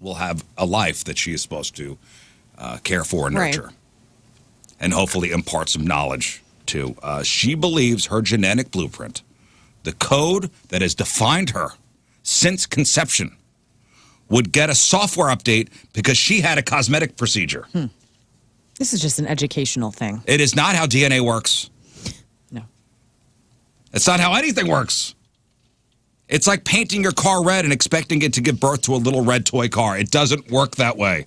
will have a life that she is supposed to care for and nurture. Right. And hopefully impart some knowledge to. She believes her genetic blueprint, the code that has defined her since conception, would get a software update because she had a cosmetic procedure. This is just an educational thing. It is not how DNA works. No. It's not how anything works. It's like painting your car red and expecting it to give birth to a little red toy car. It doesn't work that way.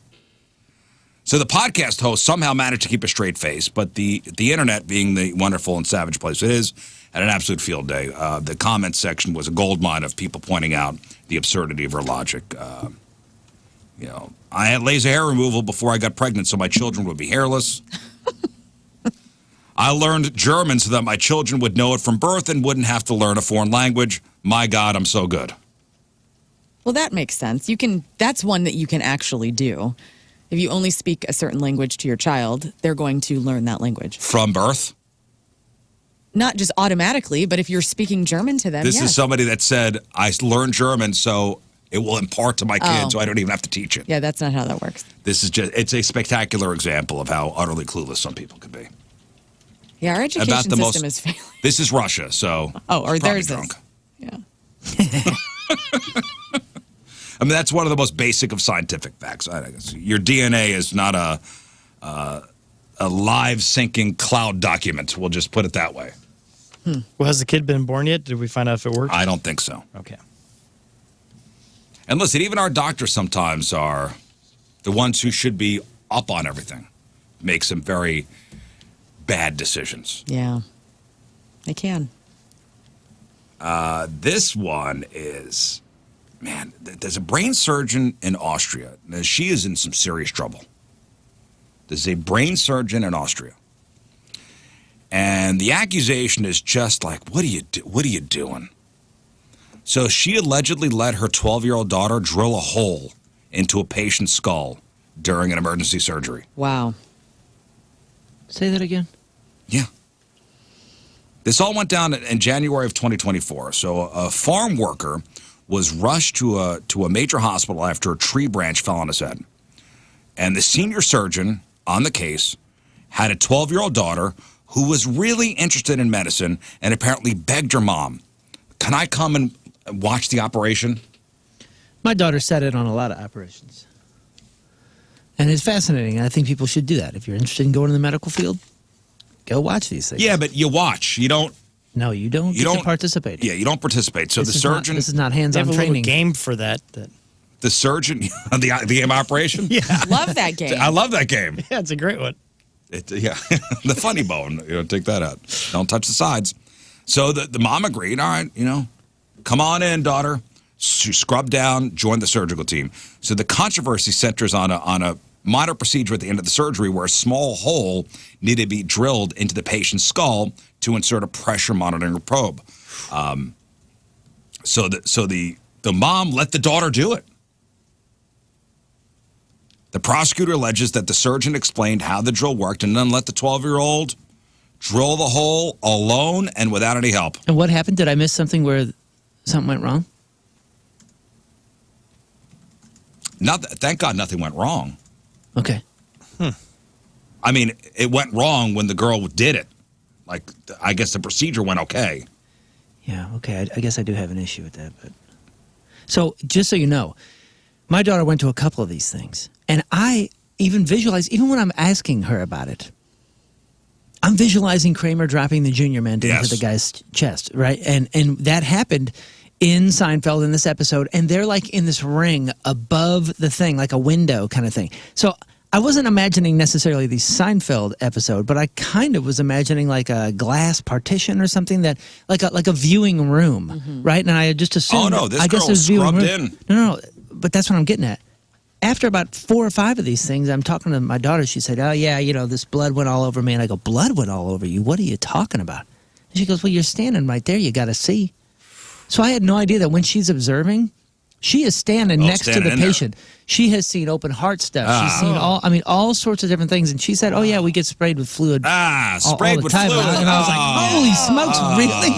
So the podcast host somehow managed to keep a straight face, but the internet, being the wonderful and savage place it is, had an absolute field day. The comments section was a goldmine of people pointing out the absurdity of her logic. I had laser hair removal before I got pregnant so my children would be hairless. I learned German so that my children would know it from birth and wouldn't have to learn a foreign language. My God, I'm so good. Well, that makes sense. That's one that you can actually do. If you only speak a certain language to your child, they're going to learn that language. From birth? Not just automatically, but if you're speaking German to them, This yes. is somebody that said, I learned German so it will impart to my kids so I don't even have to teach it. Yeah, that's not how that works. It's a spectacular example of how utterly clueless some people can be. Yeah, our education system is failing. This is Russia, so. Or theirs drunk. is. Yeah. I mean, that's one of the most basic of scientific facts. I guess your DNA is not a live syncing cloud document. We'll just put it that way. Well, has the kid been born yet? Did we find out if it worked? I don't think so. Okay. And listen, even our doctors sometimes are the ones who should be up on everything. Make some very bad decisions. Yeah. They can. This one is, man, there's a brain surgeon in Austria. Now, she is in some serious trouble. There's a brain surgeon in Austria. And the accusation is just like, what are you doing? So she allegedly let her 12-year-old daughter drill a hole into a patient's skull during an emergency surgery. Wow. Say that again? Yeah. This all went down in January of 2024. So a farm worker was rushed to a major hospital after a tree branch fell on his head. And the senior surgeon on the case had a 12-year-old daughter who was really interested in medicine and apparently begged her mom, can I come and watch the operation? My daughter sat in on a lot of operations. And it's fascinating. I think people should do that. If you're interested in going in the medical field, go watch these things. Yeah, but you watch. You don't. No, you don't get to participate. Yeah, you don't participate. So the surgeon. This is not hands-on They have a training. little game for that. The surgeon, the game operation? Yeah. Love that game. I love that game. Yeah, it's a great one. Yeah, the funny bone. Take that out. Don't touch the sides. So the mom agreed. All right, come on in, daughter. She scrubbed down, joined the surgical team. So the controversy centers on a minor procedure at the end of the surgery where a small hole needed to be drilled into the patient's skull to insert a pressure monitoring probe. So the mom let the daughter do it. The prosecutor alleges that the surgeon explained how the drill worked and then let the 12-year-old drill the hole alone and without any help. And what happened? Did I miss something where something went wrong? Thank God nothing went wrong. Okay. I mean, it went wrong when the girl did it. Like, I guess the procedure went okay. Yeah, okay. I guess I do have an issue with that. But so, just so you know, my daughter went to a couple of these things. And I even visualize, even when I'm asking her about it, I'm visualizing Kramer dropping the junior mint into the guy's chest, right? And that happened in Seinfeld in this episode. And they're like in this ring above the thing, like a window kind of thing. So I wasn't imagining necessarily the Seinfeld episode, but I kind of was imagining like a glass partition or something that, like a viewing room, right? And I just assumed. Oh no, this girl was scrubbed in. No, but that's what I'm getting at. After about 4 or 5 of these things, I'm talking to my daughter. She said, oh, yeah, this blood went all over me. And I go, blood went all over you? What are you talking about? And she goes, well, you're standing right there. You got to see. So I had no idea that when she's observing, she is standing next to the patient. She has seen open heart stuff. She's seen all sorts of different things. And she said, oh, yeah, we get sprayed with fluid. Sprayed all the with time. fluid. And I was like, holy smokes, really?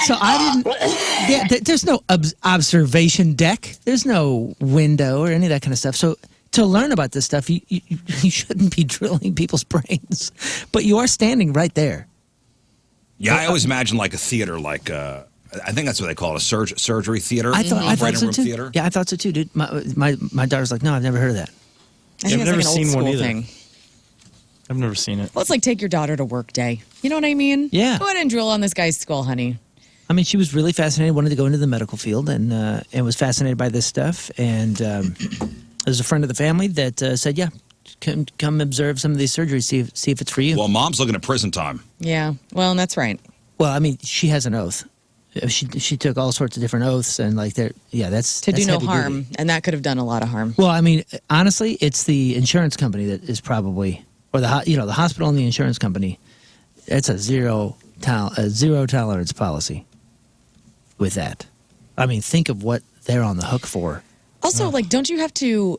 So I didn't. Yeah, there's no observation deck. There's no window or any of that kind of stuff. So to learn about this stuff, you shouldn't be drilling people's brains, but you are standing right there. Yeah, I always imagine like a theater, like I think that's what they call it, a surgery theater. I thought operating so room too. theater. Yeah, I thought so too, dude. My daughter's like, no, I've never heard of that. I think I've it's never like an seen old one school either. thing. I've never seen it. Well, it's like take your daughter to work day. You know what I mean? Yeah. Go ahead and drill on this guy's skull, honey. I mean, she was really fascinated, wanted to go into the medical field, and was fascinated by this stuff. And there's a friend of the family that said, "Yeah, come observe some of these surgeries, see if it's for you." Well, mom's looking at prison time. Yeah. Well, and that's right. Well, I mean, she has an oath. She took all sorts of different oaths, and like that's To do no heavy harm, duty. and that could have done a lot of harm. Well, I mean, honestly, it's the insurance company that is probably, or the hospital and the insurance company. It's a zero tolerance policy with that. I mean, think of what they're on the hook for. Also, like, don't you have to?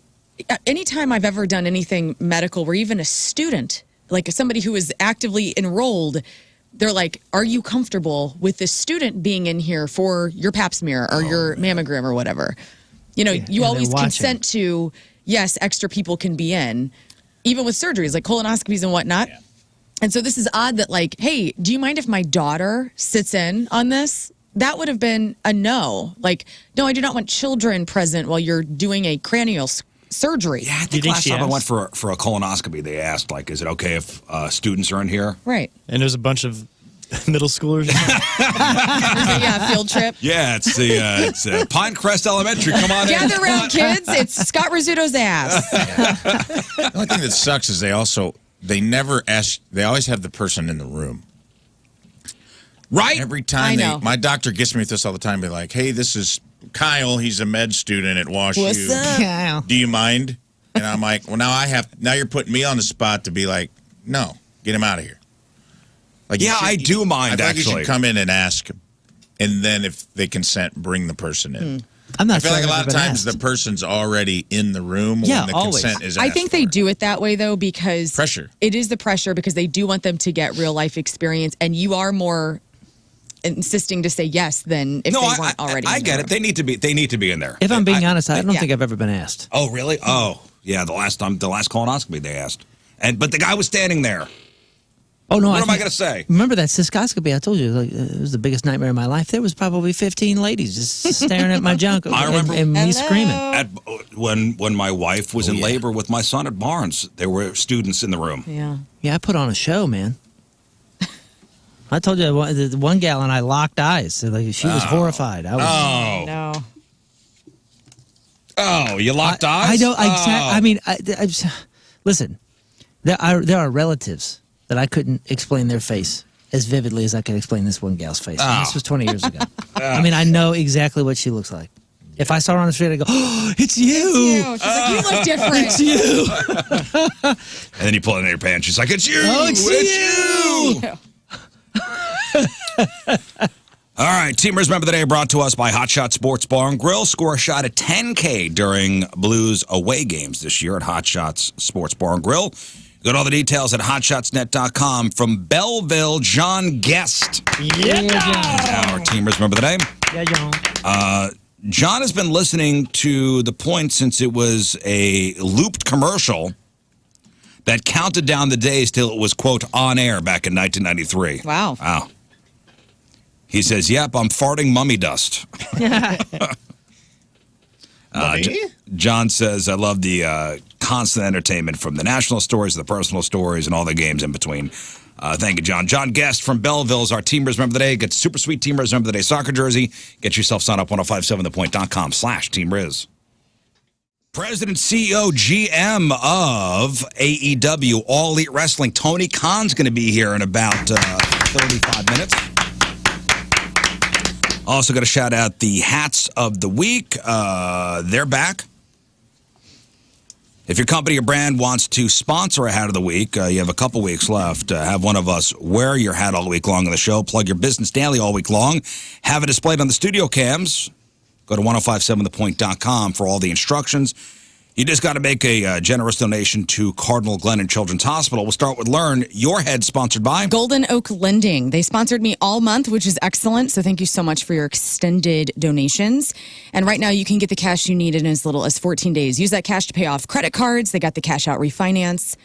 Anytime I've ever done anything medical, where even a student, like somebody who is actively enrolled, they're like, "Are you comfortable with this student being in here for your Pap smear or your mammogram or whatever?" You know, you and always they're watching. consent to, yes, extra people can be in, even with surgeries like colonoscopies and whatnot. Yeah. And so this is odd that, like, hey, do you mind if my daughter sits in on this? That would have been a no. Like, no, I do not want children present while you're doing a cranial surgery. Yeah, I you think think last she time I asked? went for a colonoscopy, they asked, like, is it okay if students are in here? Right. And there's a bunch of middle schoolers. Yeah, field trip. Yeah, it's Pinecrest Elementary. Come on in. Gather around, kids. It's Scott Rizzuto's ass. The only thing that sucks is they never ask. They always have the person in the room. Right? Every I time know. my doctor gets me with this all the time. Be like, hey, this is Kyle. He's a med student at Wash U. What's up? Yeah. Do you mind? And I'm like, well, now you're putting me on the spot to be like, no, get him out of here. Like, Yeah, I do mind, I feel like you actually. should come in and ask, and then if they consent, bring the person in. I'm not I feel sure like a I've lot ever of been times asked. the person's already in the room Yeah, when the always. consent is I asked think they for. do it that way, though, because Pressure. It is the pressure because they do want them to get real life experience, and you are more insisting to say yes than if No, they I weren't already. I in get the it. They need to be in there. If I'm being honest, I don't yeah. think I've ever been asked. Oh, really? Oh, yeah. The last colonoscopy they asked, but the guy was standing there. Oh no! What am I going to say? Remember that cystoscopy I told you? Like, it was the biggest nightmare of my life. There was probably 15 ladies just staring at my junk. I remember- and me Hello? screaming. When my wife was in yeah. labor with my son at Barnes, there were students in the room. Yeah. Yeah, I put on a show, man. I told you the one gal and I locked eyes. So, like, she was horrified. I was. Oh, No. oh, you locked eyes? I don't. Oh. I mean, listen. There are relatives that I couldn't explain their face as vividly as I could explain this one gal's face. And this was 20 years ago. I mean, I know exactly what she looks like. If I saw her on the street, I'd go, "Oh, it's you! You. She's like, you look different. It's you!" And then you pull it in your pants. She's like, "It's you! Oh, it's you!" All right, Teamers Member of the Day brought to us by Hot Shot Sports Bar and Grill. Score a shot at $10K during Blues away games this year at Hot Shots Sports Bar and Grill. Got all the details at hotshotsnet.com. From Belleville, John Guest, Yeah. our Teamers Member of the Day. Yeah, John. John has been listening to The Point since it was a looped commercial that counted down the days till it was, quote, on air back in 1993. Wow. Wow. He says, yep, I'm farting mummy dust. John says, I love the constant entertainment from the national stories to the personal stories and all the games in between. Thank you, John. John Guest from Belleville is our Teamers Member of the Day. Get super sweet Teamers Member of the Day soccer jersey. Get yourself signed up 1057thepoint.com/TeamRiz. President, CEO, GM of AEW, All Elite Wrestling, Tony Khan's going to be here in about 35 minutes. Also got to shout out the hats of the week. They're back. If your company or brand wants to sponsor a hat of the week, you have a couple weeks left. Have one of us wear your hat all week long on the show. Plug your business daily all week long. Have it displayed on the studio cams. Go to 1057thepoint.com for all the instructions. You just got to make a generous donation to Cardinal Glennon Children's Hospital. We'll start with Learn Your Head, sponsored by Golden Oak Lending. They sponsored me all month, which is excellent. So thank you so much for your extended donations. And right now you can get the cash you need in as little as 14 days. Use that cash to pay off credit cards. They got the cash out refinance.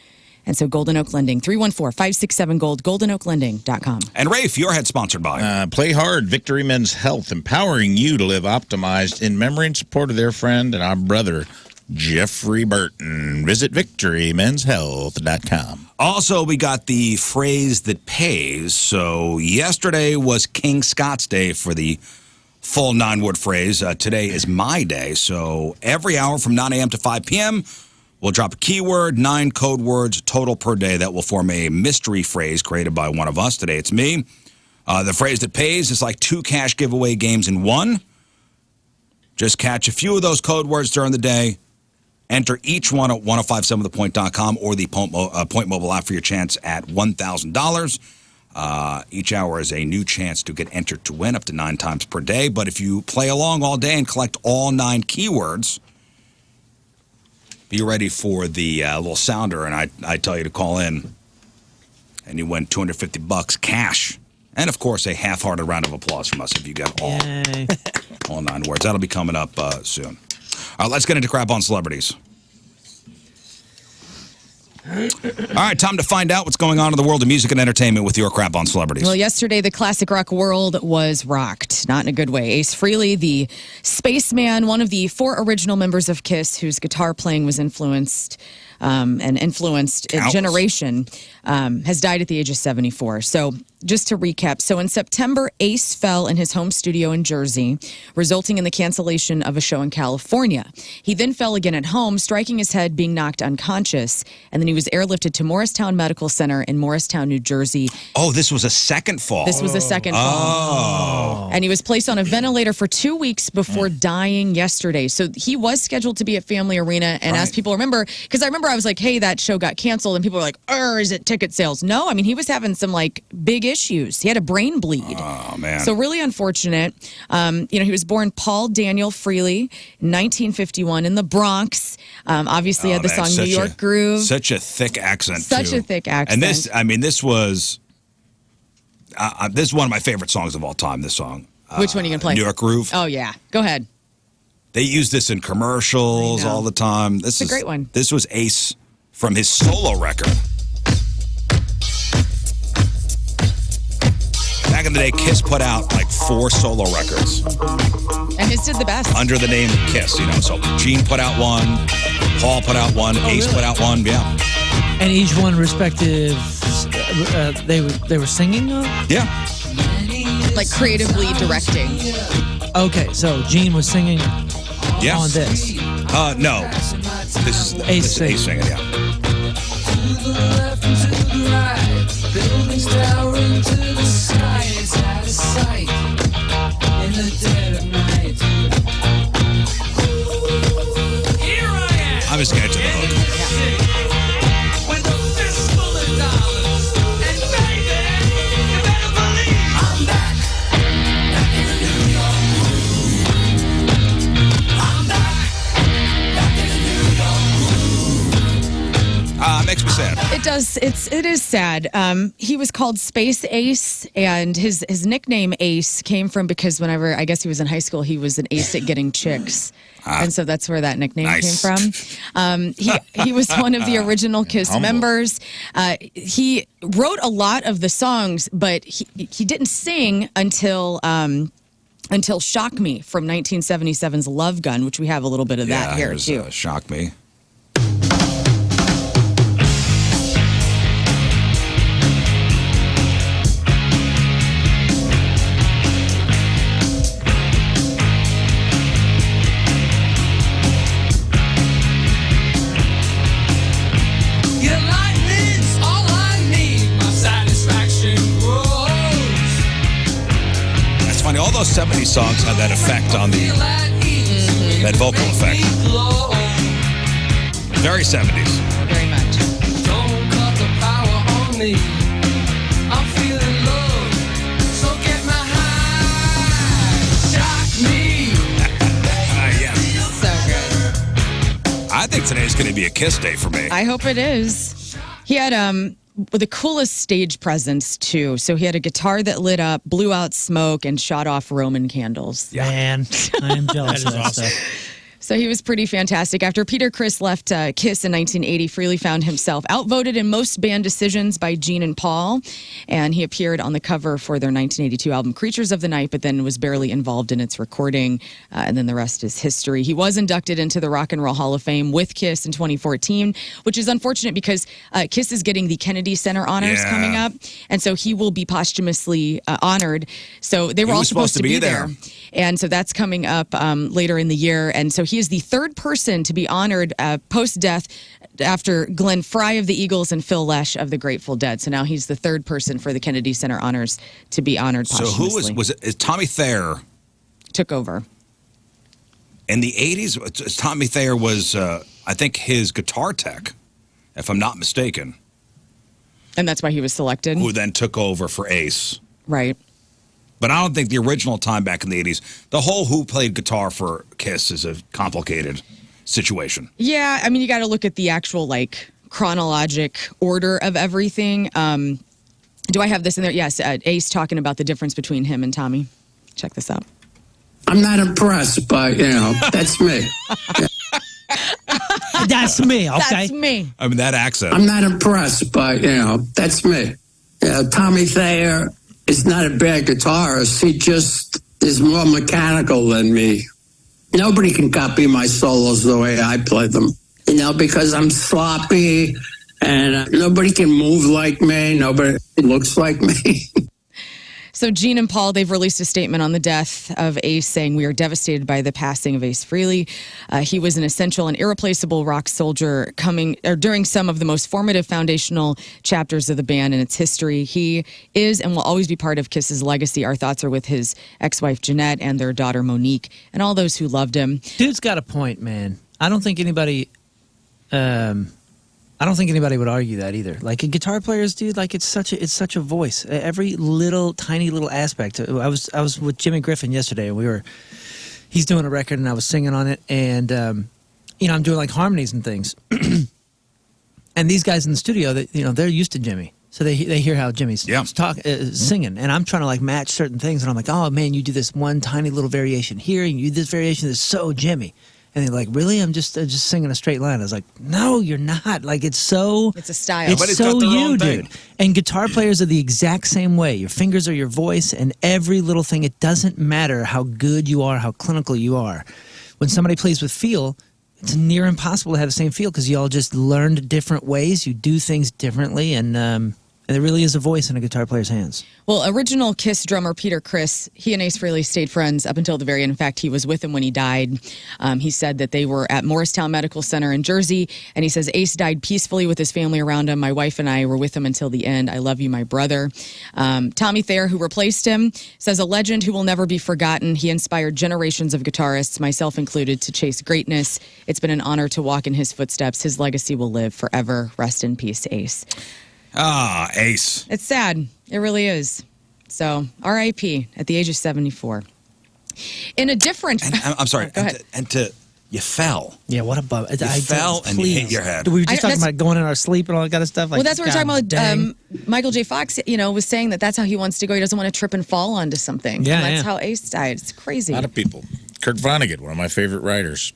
And so Golden Oak Lending, 314-567-GOLD, goldenoaklending.com. And Rafe, Your Head, sponsored by Play Hard, Victory Men's Health, empowering you to live optimized in memory and support of their friend and our brother, Jeffrey Burton. Visit victorymenshealth.com. Also, we got the phrase that pays. So yesterday was King Scott's Day for the full 9-word phrase. Today is my day. So every hour from 9 a.m. to 5 p.m., we'll drop a keyword, 9 code words total per day that will form a mystery phrase created by one of us. Today it's me. The phrase that pays is like 2 cash giveaway games in one. Just catch a few of those code words during the day. Enter each one at 1057thepoint.com or the Point Mobile app for your chance at $1,000. Each hour is a new chance to get entered to win up to 9 times per day. But if you play along all day and collect all 9 keywords, be ready for the little sounder, and I tell you to call in, and you win $250 cash. And, of course, a half-hearted round of applause from us if you get all 9 words. That'll be coming up soon. All right, let's get into crap on celebrities. All right, time to find out what's going on in the world of music and entertainment with your crap on celebrities. Well, yesterday, the classic rock world was rocked, not in a good way. Ace Frehley, the spaceman, one of the 4 original members of Kiss, whose guitar playing was influenced a generation, has died at the age of 74. So just to recap, so in September, Ace fell in his home studio in Jersey, resulting in the cancellation of a show in California. He then fell again at home, striking his head, being knocked unconscious, and then he was airlifted to Morristown Medical Center in Morristown, New Jersey. Oh, this was a second fall. This was a second fall. And he was placed on a ventilator for 2 weeks before dying yesterday. So he was scheduled to be at Family Arena, and as people remember, because I remember I was like, hey, that show got canceled, and people were like, is it ticket sales? No, I mean, he was having some like big issues. He had a brain bleed. Oh, man. So really unfortunate. He was born Paul Daniel Frehley in 1951 in the Bronx. Obviously had the song New York Groove. Such a thick accent, Such a thick accent. And this was one of my favorite songs of all time, this song. Which one are you going to play? New York Groove. Oh, yeah. Go ahead. They use this in commercials all the time. This is a great one. This was Ace from his solo record. Back in the day, Kiss put out like 4 solo records. And his did the best. Under the name Kiss, So Gene put out one, Paul put out one, Ace put out one, yeah. And each one respective, they were singing? Yeah. Like creatively directing. Okay, so Gene was singing on this. No. This is Ace singing, yeah. To the left and to the right, buildings towering to the sky. It's out of sight in the dead of night. Here I am. I'm just getting to the hook. With a fistful of dollars, and baby, you better believe I'm back in the New York groove. I'm back in the New York groove. Makes me sad. It does. It is sad. He was called Space Ace, and his nickname Ace came from because whenever I guess he was in high school, he was an ace at getting chicks, and so that's where that nickname came from. He was one of the original Kiss members. He wrote a lot of the songs, but he didn't sing until "Shock Me" from 1977's Love Gun, which we have a little bit of that here too. Shock Me. All those 70s songs have that effect on that vocal effect. Very 70s. Very much. Don't cut the power on me. I'm feeling love, so get my high. Shock me. Yes. So good. I think today's going to be a Kiss day for me. I hope it is. He had the coolest stage presence too. So he had a guitar that lit up, blew out smoke, and shot off Roman candles. Yeah. Man, I am jealous That of is that awesome. stuff. So he was pretty fantastic. After Peter Criss left Kiss in 1980, Frehley found himself outvoted in most band decisions by Gene and Paul, and he appeared on the cover for their 1982 album Creatures of the Night, but then was barely involved in its recording, and then the rest is history. He was inducted into the Rock and Roll Hall of Fame with Kiss in 2014, which is unfortunate because Kiss is getting the Kennedy Center honors Yeah. coming up, and so he will be posthumously honored. So they were all was supposed to be there. And so that's coming up later in the year. And so he is the third person to be honored post-death after Glenn Fry of the Eagles and Phil Lesh of the Grateful Dead. So now he's the third person for the Kennedy Center honors to be honored So posthumously. who was it? Is Tommy Thayer Took over. in the 80s? Tommy Thayer was, I think, his guitar tech, if I'm not mistaken, And that's why he was selected. who then took over for Ace. Right. But I don't think the original time back in the 80s, the whole who played guitar for Kiss is a complicated situation. Yeah, I mean, you got to look at the actual, like, chronologic order of everything. Do I have this in there? Yes, Ace talking about the difference between him and Tommy. Check this out. I'm not impressed, but that's me. That's me, okay? That's me. I mean, that accent. I'm not impressed, but that's me. Tommy Thayer is not a bad guitarist. He just is more mechanical than me. Nobody can copy my solos the way I play them, because I'm sloppy and nobody can move like me. Nobody looks like me. So Gene and Paul, they've released a statement on the death of Ace saying, "We are devastated by the passing of Ace Frehley. He was an essential and irreplaceable rock soldier during some of the most formative foundational chapters of the band and its history. He is and will always be part of Kiss's legacy. Our thoughts are with his ex-wife Jeanette and their daughter Monique and all those who loved him." Dude's got a point, man. I don't think anybody would argue that either. Like a guitar players, dude, like it's such a voice. Every tiny little aspect. I was with Jimmy Griffin yesterday, and he's doing a record, and I was singing on it, and I'm doing like harmonies and things. And these guys in the studio, they're used to Jimmy, so they hear how Jimmy's singing, and I'm trying to like match certain things, and I'm like, oh man, you do this one tiny little variation here, and you do this variation that's so Jimmy. And they're like, really? I'm just singing a straight line. I was like, no, you're not. Like, it's a style. Everybody's It's so got their you, own thing. dude. And guitar players are the exact same way. Your fingers are your voice, and every little thing, it doesn't matter how good you are, how clinical you are. When somebody plays with feel, it's near impossible to have the same feel because you all just learned different ways. You do things differently, and there really is a voice in a guitar player's hands. Well, original Kiss drummer Peter Criss, he and Ace Frehley stayed friends up until the very end. In fact, he was with him when he died. He said that they were at Morristown Medical Center in Jersey, and he says, Ace died peacefully with his family around him. My wife and I were with him until the end. I love you, my brother. Tommy Thayer, who replaced him, says, a legend who will never be forgotten. He inspired generations of guitarists, myself included, to chase greatness. It's been an honor to walk in his footsteps. His legacy will live forever. Rest in peace, Ace. Ah, Ace. It's sad. It really is. So, R.I.P. at the age of 74. In a different... And, I'm sorry. Go ahead. You fell. Yeah, what a bum. You fell and you hit your head. We were just talking that's- about going in our sleep and all that kind of stuff. Like, Well, that's what we're God talking dang. about. Michael J. Fox, was saying that that's how he wants to go. He doesn't want to trip and fall onto something. Yeah, And that's yeah. how Ace died. It's crazy. A lot of people. Kurt Vonnegut, one of my favorite writers.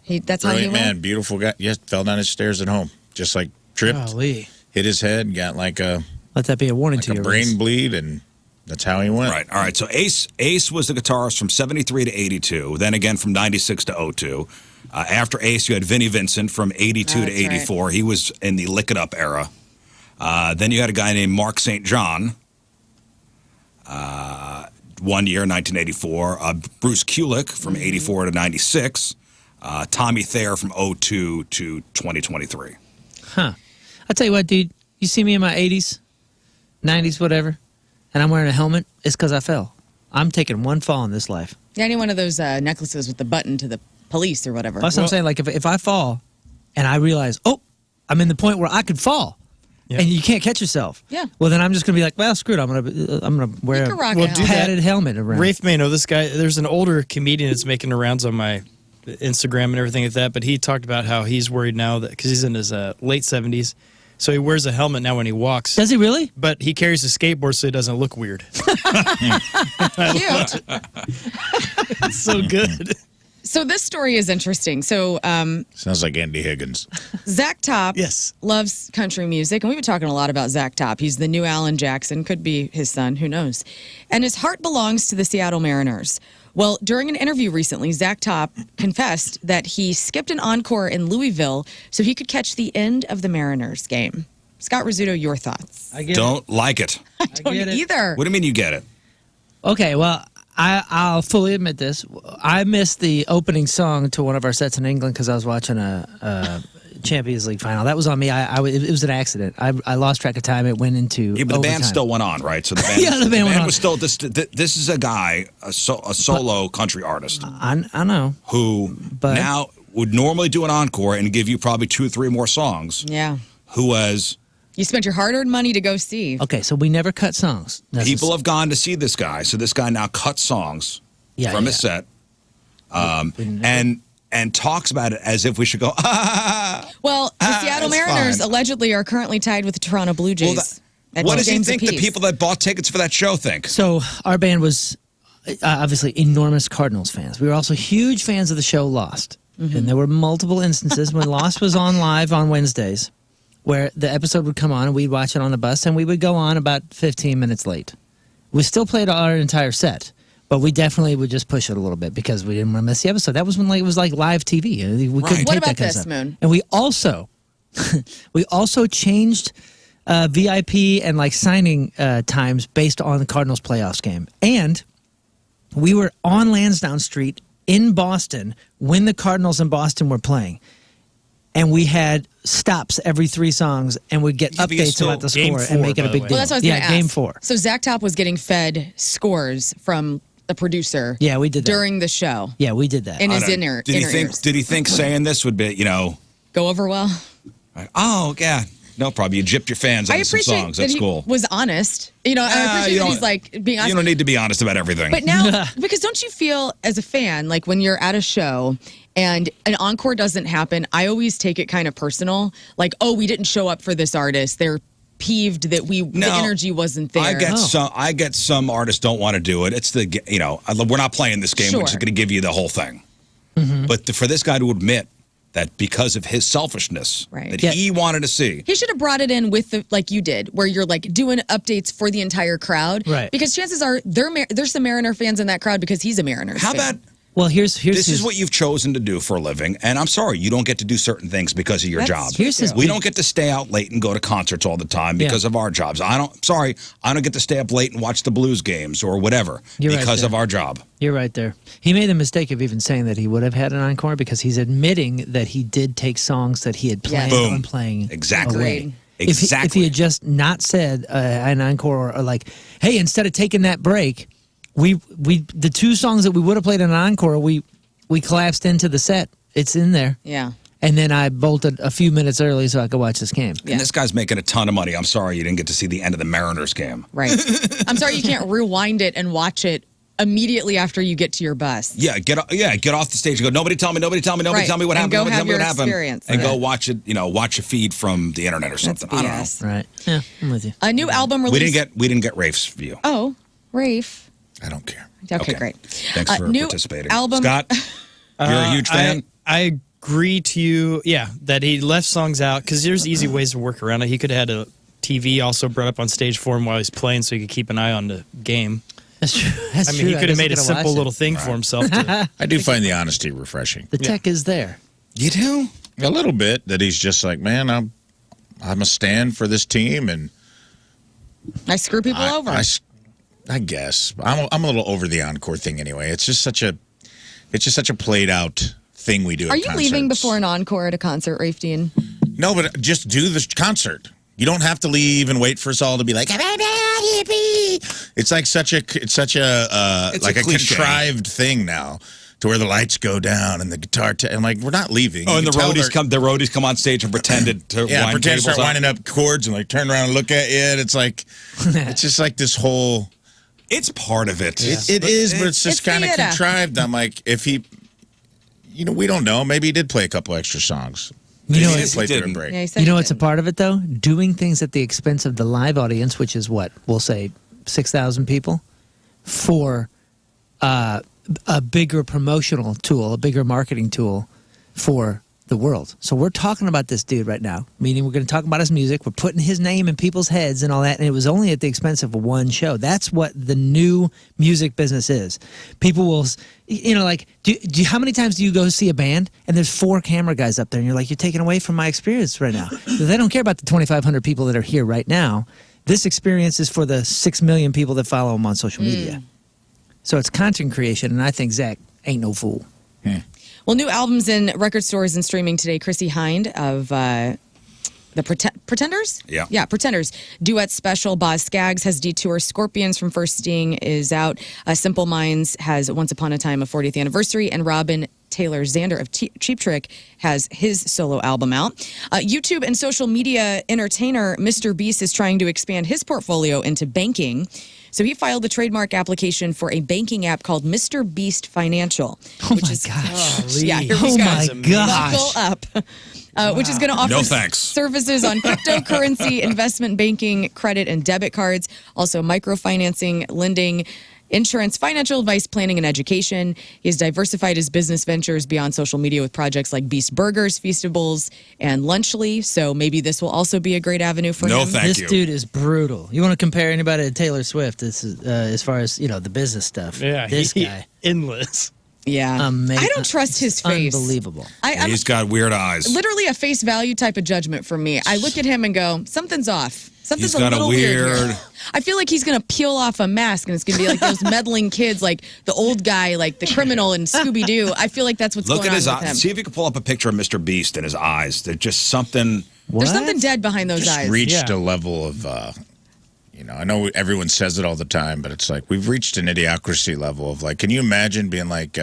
That's how he Brilliant went. man, beautiful guy. Yes, fell down his stairs at home. Just like tripped, Golly. hit his head, got like a Let that be a warning to you. brain bleed, and that's how he went. Right. All right. So Ace was the guitarist from 73 to 82, then again from 96 to 02. After Ace, you had Vinnie Vincent from 82 to That's right. 84. He was in the Lick It Up era. Then you had a guy named Mark St. John. 1 year, 1984. Bruce Kulick from 84 to 96. Tommy Thayer from 02 to 2023. Huh. I'll tell you what, dude. You see me in my 80s, 90s, whatever, and I'm wearing a helmet, it's because I fell. I'm taking one fall in this life. Yeah, any one of those necklaces with the button to the police or whatever. That's what I'm saying. Like, if I fall and I realize, oh, I'm in the point where I could fall, Yeah. and you can't catch yourself. Yeah. Well, then I'm just going to be like, well, screw it. I'm gonna wear can rock a a helmet. padded helmet around. Rafe may know this guy. There's an older comedian that's making the rounds on my Instagram and everything like that. But he talked about how he's worried now that because he's in his late 70s, so he wears a helmet now when he walks. Does he really? But he carries a skateboard so he doesn't look weird. Cute. It's so good. So this story is interesting. So Sounds like Andy Higgins. Zach Top Yes. loves country music, and we've been talking a lot about Zach Top. He's the new Alan Jackson, could be his son, who knows. And his heart belongs to the Seattle Mariners. Well, during an interview recently, Zach Top confessed that he skipped an encore in Louisville so he could catch the end of the Mariners game. Scott Rizzuto, your thoughts? I get Don't like it. I don't get it. either. What do you mean you get it? Okay, well, I'll fully admit this. I missed the opening song to one of our sets in England because I was watching a Champions League final. That was on me. It was an accident. I lost track of time. It went into Yeah, but the band overtime. still went on, right? So the band, Yeah, the band went on. was still this is a guy, a solo country artist I know. who But- now would normally do an encore and give you probably 2 or 3 more songs. Yeah. Who was You spent your hard-earned money to go see. Okay, so we never cut songs. people have gone to see this guy, so this guy now cuts songs Yeah, from yeah. his set, We never- and talks about it as if we should go. Well, the Seattle that's Mariners fine. allegedly are currently tied with the Toronto Blue Jays. at What two does he games think the apiece. people that bought tickets for that show think? So our band was obviously enormous Cardinals fans. We were also huge fans of the show Lost. And there were multiple instances when Lost was on live on Wednesdays where the episode would come on and we'd watch it on the bus and we would go on about 15 minutes late. We still played our entire set, but we definitely would just push it a little bit because we didn't want to miss the episode. That was when it was like live TV. We couldn't What take about that kind of this, stuff. Moon? And we also changed VIP and like signing times based on the Cardinals playoffs game. And we were on Lansdowne Street in Boston when the Cardinals in Boston were playing. And we had stops every 3 songs and would get Yeah, but you're updates still- about the Game score 4, and make it by a the big way. deal. Well, that's what I was yeah, going to ask. game 4. So Zach Top was getting fed scores from the producer. Yeah, we did that. during the show. Yeah, we did that. In I his don't- inner did he inner think? ears. Did he think saying this would be, Go over well? like, oh yeah, no problem. You gypped your fans I on some appreciate songs. that That's he cool. was honest. I you appreciate that don't- he's like being honest. You don't need to be honest about everything. But now, because don't you feel as a fan, like when you're at a show and an encore doesn't happen, I always take it kind of personal. Like, oh, we didn't show up for this artist. They're peeved that the energy wasn't there. I get some artists don't want to do it. It's we're not playing this game. We're just Sure. going to give you the whole thing. Mm-hmm. But for this guy to admit that because of his selfishness, Right. that Yeah. he wanted to see. He should have brought it in with like you did, where you're like doing updates for the entire crowd. Right. Because chances are there's some Mariner fans in that crowd because he's a Mariners How fan. about Well, here's this his, is what you've chosen to do for a living, and I'm sorry, you don't get to do certain things because of your That's job. true, Here's his We big- don't get to stay out late and go to concerts all the time Yeah. because of our jobs. I don't get to stay up late and watch the Blues games or whatever You're right because there. of our job. You're right there. He made the mistake of even saying that he would have had an encore because he's admitting that he did take songs that he had planned Boom. on playing Exactly. away. Agreed. If Exactly. he had just not said an encore or like, hey, instead of taking that break, we the 2 songs that we would have played in an encore, we collapsed into the set. It's in there. Yeah. And then I bolted a few minutes early so I could watch this game. Yeah. And this guy's making a ton of money. I'm sorry you didn't get to see the end of the Mariners game. Right. I'm sorry you can't rewind it and watch it immediately after you get to your bus. Yeah, get off the stage and go, nobody tell me Right. what happened, And go nobody have tell me your what happened. experience. And go Right. watch it, watch a feed from the internet or That's something. I don't know. BS. Right. Yeah, I'm with you. A new album We release. didn't get Rafe's view. Oh, Rafe. I don't care. Okay, great. Thanks for new participating. album. Scott, you're a huge fan? I agree to you, that he left songs out because there's easy ways to work around it. He could have had a TV also brought up on stage for him while he's playing so he could keep an eye on the game. That's true. That's I mean, true. he could have guess made a could've simple watched little it. thing for himself. To, I do find the honesty refreshing. The tech is there. You do? A little bit that he's just like, man, I'm a stand for this team, and I screw people over. I guess I'm a little over the encore thing anyway. It's just such a played out thing we do. Are at you concerts. leaving before an encore at a concert, Rafe Dean? No, but just do the concert. You don't have to leave and wait for us all to be like, it's like such a It's like a a cliche. contrived thing now, to where the lights go down and the guitar. I'm like, we're not leaving. Oh, You and the can tell roadies come on stage and pretended to yeah, wind pretend to start tables up. winding up chords and like turn around and look at you. And it's like, it's just like this whole. It's part of it. It is, but it's just It's kind of theater. contrived. I'm like, if he, we don't know. Maybe he did play a couple extra songs. You know, Maybe he it's- did play he through a didn't. break. Yeah, he said you know he what's a didn't. part of it though? Doing things at the expense of the live audience, which is what we'll say 6,000 people, for a bigger promotional tool, a bigger marketing tool for the world. So we're talking about this dude right now, meaning we're going to talk about his music. We're putting his name in people's heads and all that, and it was only at the expense of one show. That's what the new music business is. People will, like, how many times do you go see a band and there's 4 camera guys up there and you're like, you're taking away from my experience right now. They don't care about the 2,500 people that are here right now. This experience is for the 6 million people that follow him on social media. So it's content creation, and I think Zach ain't no fool. Well, new albums in record stores and streaming today. Chrissy Hind of the Pretenders? Yeah. Yeah, Pretenders. Duet special. Boz Scaggs has Detour. Scorpions from First Sting is out. Simple Minds has Once Upon a Time, a 40th anniversary. And Robin Taylor Xander of Cheap Trick has his solo album out. YouTube and social media entertainer MrBeast is trying to expand his portfolio into banking. So he filed a trademark application for a banking app called MrBeast Financial. Oh which my is, gosh. Yeah, here we Oh go. my gosh. Buckle up. Which is going to offer No thanks. services on cryptocurrency, investment banking, credit and debit cards, also microfinancing, lending, insurance, financial advice, planning, and education. He has diversified his business ventures beyond social media with projects like Beast Burgers, Feastables, and Lunchly. So maybe this will also be a great avenue for No him. thank This you. dude is brutal. You want to compare anybody to Taylor Swift? This is, as far as the business stuff. Yeah, this guy, endless. Yeah. Amazing. I don't trust his face. Unbelievable. I'm He's got weird eyes. literally a face value type of judgment for me. I look at him and go, something's off. Something's He's got a little weird. weird- here. I feel like he's going to peel off a mask and it's going to be like those meddling kids, like the old guy, like the criminal in Scooby-Doo. I feel like that's what's Look going at on his with eyes. him. See if you can pull up a picture of Mr. Beast and his eyes. They're just something. There's something dead behind those Just eyes. reached Yeah. a level of, I know everyone says it all the time, but it's like we've reached an idiocracy level of like, can you imagine being like,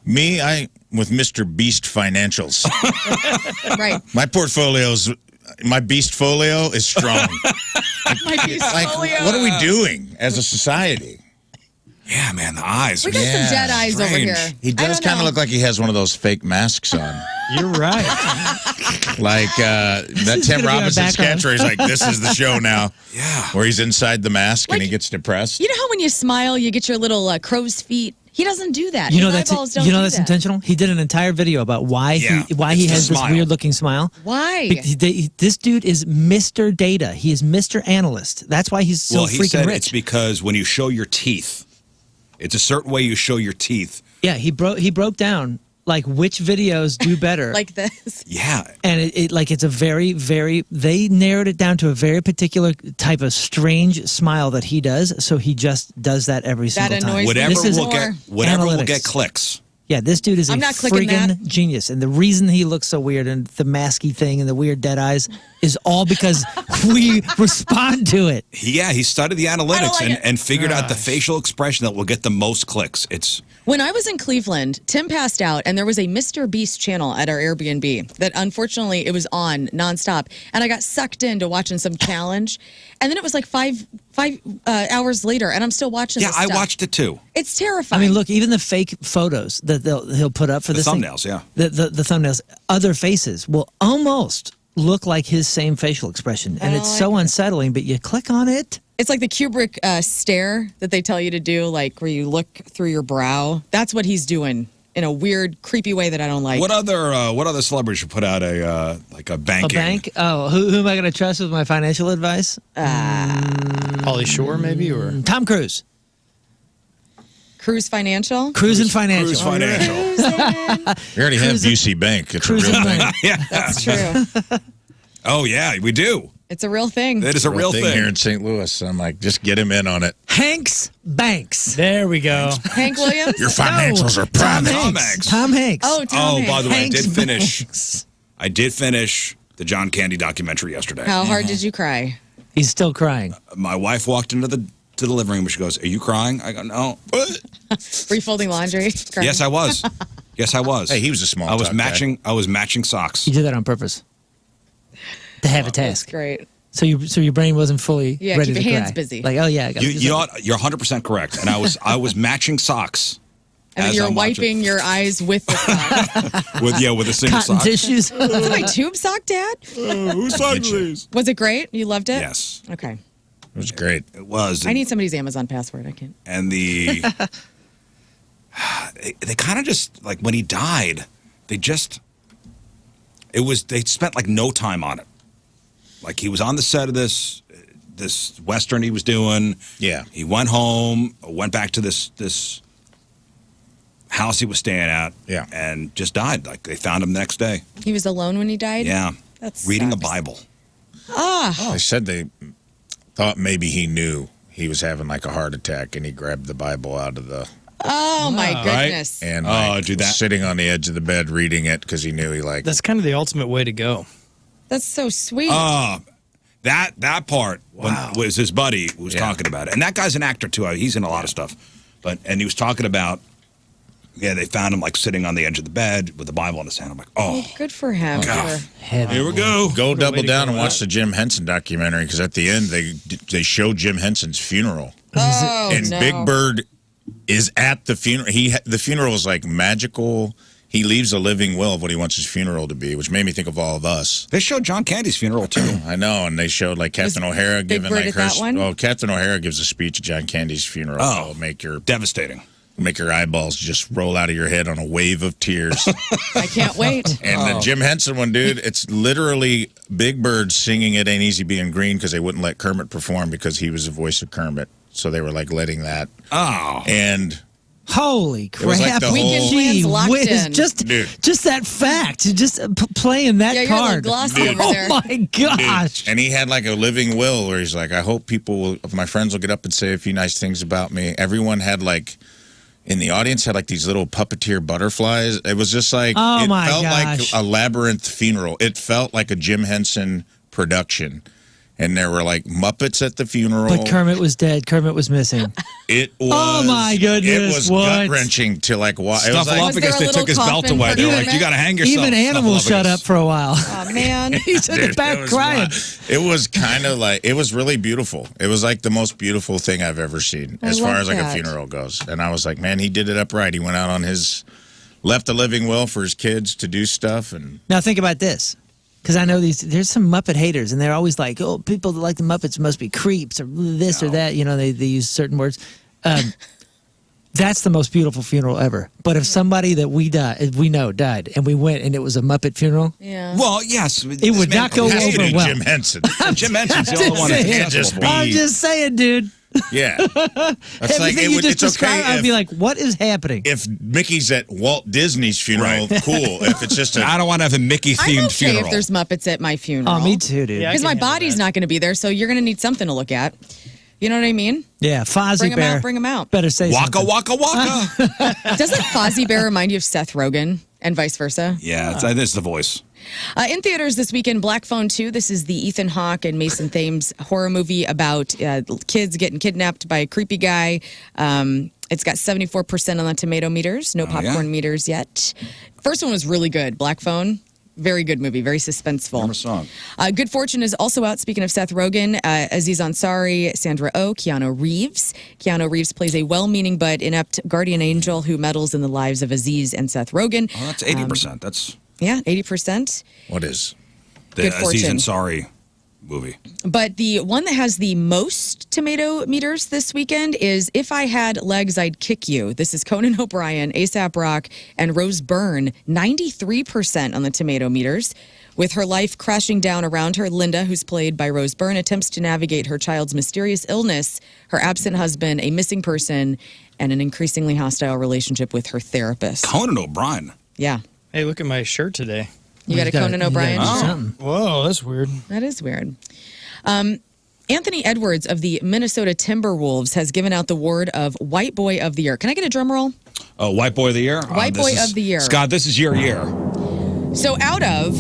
with Mr. Beast Financials, Right. my Beast folio is strong. My piece Like, folio. what are we doing as a society? Yeah, man, the eyes. We got some Yeah, dead eyes over strange. here. He does kind of look like he has one of those fake masks on. You're right. Like that is Tim gonna be our Robinson background. sketch where he's like, this is the show now. Yeah. Where he's inside the mask and Like- he gets depressed. You know how when you smile, you get your little crow's feet? He doesn't do that. You know His that's eyeballs don't that's do that. intentional. He did an entire video about why Yeah, he it's the has this smile. weird looking smile. Why? This dude is Mr. Data. He is Mr. Analyst. That's why he's so Well, he freaking said rich. it's because when you show your teeth, it's a certain way you show your teeth. Yeah, he broke down like which videos do better. Like this. Yeah. And it's a very, very, they narrowed it down to a very particular type of strange smile that he does. So he just does that every That single time. annoys me Whatever This is will get whatever will analytics. get clicks. Yeah, this dude is I'm a not clicking friggin' that. genius. And the reason he looks so weird and the masky thing and the weird dead eyes is all because we respond to it. He studied the analytics like it. and figured out the facial expression that will get the most clicks. It's When I was in Cleveland, Tim passed out, and there was a Mr. Beast channel at our Airbnb that unfortunately it was on nonstop, and I got sucked into watching some challenge, and then it was like five hours later, and I'm still watching. yeah, this I stuff. watched it too. It's I terrifying. mean, look, even the fake photos that he'll put up for The this thing, thumbnails, yeah. the thumbnails, other faces will almost look like his same facial expression, and don't it's so like it. unsettling. But you click on it. It's like the Kubrick stare that they tell you to do, like where you look through your brow. That's what he's doing in a weird, creepy way that I don't like. What other celebrities should put out a banking? A bank? Oh, who am I going to trust with my financial advice? Pauly Shore, maybe, or Tom Cruise. Cruise Financial? Cruise Financial. Cruise Financial. We already have Cruising- UC Bank. It's a Cruising real thing. Bank. Yeah. That's true. Oh yeah, we do. It's a real thing. It is a real thing. here in St. Louis. I'm like, just get him in on it. Hanks Banks. there we go. Hank Williams? Your financials are Tom private. Tom Hanks. Hanks. Tom Hanks. Oh, Tom Oh, Hanks. by the way, Hanks I did finish. Banks. I did finish the John Candy documentary yesterday. How hard did you cry? He's still crying. My wife walked into the living room and she goes, "Are you crying?" I go, "No." Were you folding laundry? Crying? Yes, I was. Yes, I was. Hey, he was a small I was talk guy. matching. I was matching socks. You did that on purpose to have a That's task. great. So your brain wasn't fully Yeah, ready keep to your hands cry. busy. Like, oh yeah, I got You're 100% correct. And I was matching socks And then As you're I'm watching. wiping your eyes with the sock. with a single Cotton sock. tissues. Is it my tube sock, Dad? Whose sock is these? Was it great? You loved it? Yes, Okay. It was great. it was. I need somebody's Amazon password. I can't. And the they kind of just like when he died, they spent like no time on it. Like he was on the set of this Western he was doing. Yeah. He went home, went back to this house he was staying at. Yeah. And just died. Like they found him the next day. He was alone when he died? Yeah. That's reading a sucks. Bible. They said they thought maybe he knew he was having like a heart attack, and he grabbed the Bible out of the Oh, my goodness. and dude, was that- sitting on the edge of the bed reading it because he knew he liked. That's kind of the ultimate way to go. That's so sweet. That part was his buddy who was Yeah. talking about it. And that guy's an actor too. He's in a lot of stuff. And he was talking about they found him like sitting on the edge of the bed with the Bible in his hand. I'm like, oh, Good for him. God. For- Heavy. here we go. Go What a double way to down go and with watch the Jim Henson documentary because at the end they show Jim Henson's funeral. Oh, And no. Big Bird is at the funeral. The funeral is like magical. He leaves a living will of what he wants his funeral to be, which made me think of all of us. They showed John Candy's funeral too. I know, and they showed like Captain O'Hara Big giving Bird like at her. that one? Oh, Captain O'Hara gives a speech at John Candy's funeral. Oh. That'll make your Devastating. eyeballs just roll out of your head on a wave of tears. I can't wait. And the Jim Henson one, dude, it's literally Big Bird singing "It Ain't Easy Being Green" because they wouldn't let Kermit perform because he was the voice of Kermit. So they were like letting that. Oh. And Holy was like crap! the Weekend whole- plans locked in. Just that fact, just playing that Yeah, you're a little card. glossy over Oh there. my gosh! and he had like a living will where he's like, I hope my friends will get up and say a few nice things about me. Everyone had like, in the audience had like these little puppeteer butterflies. It was just like, Oh, it my felt gosh. like a Labyrinth funeral. It felt like a Jim Henson production. And there were like Muppets at the funeral. But Kermit was dead. Kermit was missing. It was. Oh, my goodness, It was what? gut wrenching to like watch. It was like, Was there a little coffin for They were like, Kermit? you got to hang yourself. Even animals shut up for a while. Oh, man. He's in the Dude, back it was crying. wild. It was kind of like, it was really beautiful. It was like the most beautiful thing I've ever seen as far love as like a that. funeral goes. And I was like, man, he did it upright. He went out on left a living will for his kids to do stuff. And Now think about this, because I know there's some Muppet haters, and they're always like, "Oh, people that like the Muppets must be creeps or this or that." You know, they use certain words. That's the most beautiful funeral ever. But if somebody that we know died, and we went and it was a Muppet funeral, Yeah. Well, yes. It would not go has to over be well. Jim Henson. Jim Henson's the I'm only one just that's saying. accessible. Just for. be- I'm just saying, dude. Yeah. That's like, Everything you just it's okay described, I'd if, be like, "What is happening?" if Mickey's at Walt Disney's funeral, Right. cool. If it's just I a, don't want to have a Mickey I'm themed okay funeral. if there's Muppets at my funeral. Oh, me too, dude. Yeah, I Because can my handle body's that. not going to be there, so you're going to need something to look at. You know what I mean? Yeah, Fozzie Bring 'em Bear. out, bring 'em out. Better say Waka something. waka waka. Doesn't Fozzie Bear remind you of Seth Rogen and vice versa? Yeah, it's the voice. In theaters this weekend, Black Phone 2. This is the Ethan Hawke and Mason Thames horror movie about kids getting kidnapped by a creepy guy. It's got 74% on the tomato meters. No popcorn meters yet. First one was really good. Black Phone. Very good movie, very suspenseful. Remember song. Good Fortune is also out. Speaking of Seth Rogen, Aziz Ansari, Sandra Oh, Keanu Reeves. Keanu Reeves plays a well-meaning but inept guardian angel who meddles in the lives of Aziz and Seth Rogen. Oh, that's 80%. That's Yeah, 80%. what is? the Good Aziz Fortune. Ansari movie. But the one that has the most tomato meters this weekend is If I Had Legs, I'd Kick You. This is Conan O'Brien, A$AP Rock, and Rose Byrne. 93% on the tomato meters. With her life crashing down around her, Linda, who's played by Rose Byrne, attempts to navigate her child's mysterious illness, her absent husband, a missing person, and an increasingly hostile relationship with her therapist. Conan O'Brien. Yeah. Hey, look at my shirt today. You got a Conan O'Brien? Whoa, that's weird. That is weird. Anthony Edwards of the Minnesota Timberwolves has given out the award of White Boy of the Year. Can I get a drum roll? Oh, White Boy of the Year? White This Boy is- of the Year. Scott, this is your year. So out of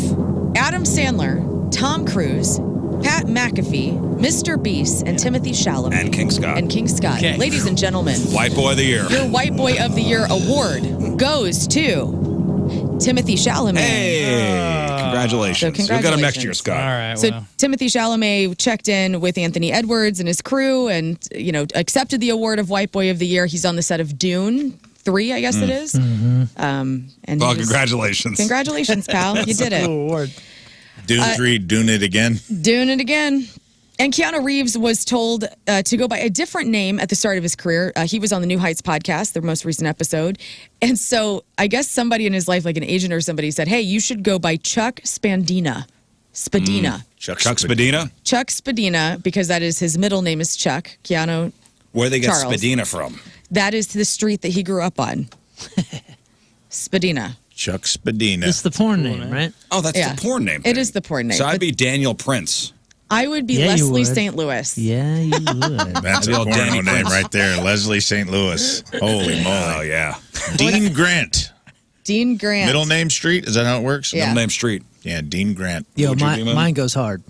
Adam Sandler, Tom Cruise, Pat McAfee, MrBeast, and Timothy Chalamet. And King Scott. And King Scott. Okay. Ladies and gentlemen, White Boy of the Year. your White Boy of the Year award goes to Timothy Chalamet. Hey, congratulations. So You'll get him next year, congratulations. Scott. All right. So well. Timothy Chalamet checked in with Anthony Edwards and his crew and, accepted the award of White Boy of the Year. He's on the set of Dune 3, I guess it is. And he was- Congratulations. Congratulations, pal. You did it. Award. Dune 3, doing it again. Doing it again. And Keanu Reeves was told to go by a different name at the start of his career. He was on the New Heights podcast, their most recent episode. And so I guess somebody in his life, like an agent or somebody, said, hey, you should go by Chuck Spadina. Chuck Spadina? Chuck Spadina, because that is his middle name is Chuck. Keanu, Where they get Charles. Spadina from? that is the street that he grew up on. Spadina. Chuck Spadina. It's the porn name, right? Oh, that's Yeah. the porn name. It thing. is the porn name. So I'd But be Daniel Prince. I would be Yeah, you Leslie would. St. Louis. Yeah, you would. That's a I'd be all porno Danny name Prince. right there. Leslie St. Louis. Holy Oh, moly. yeah. Dean Grant. Dean Grant. Middle name street? Is that how it works? Yeah. Middle name street. Yeah, Dean Grant. Yo, Would you be, man? mine goes hard.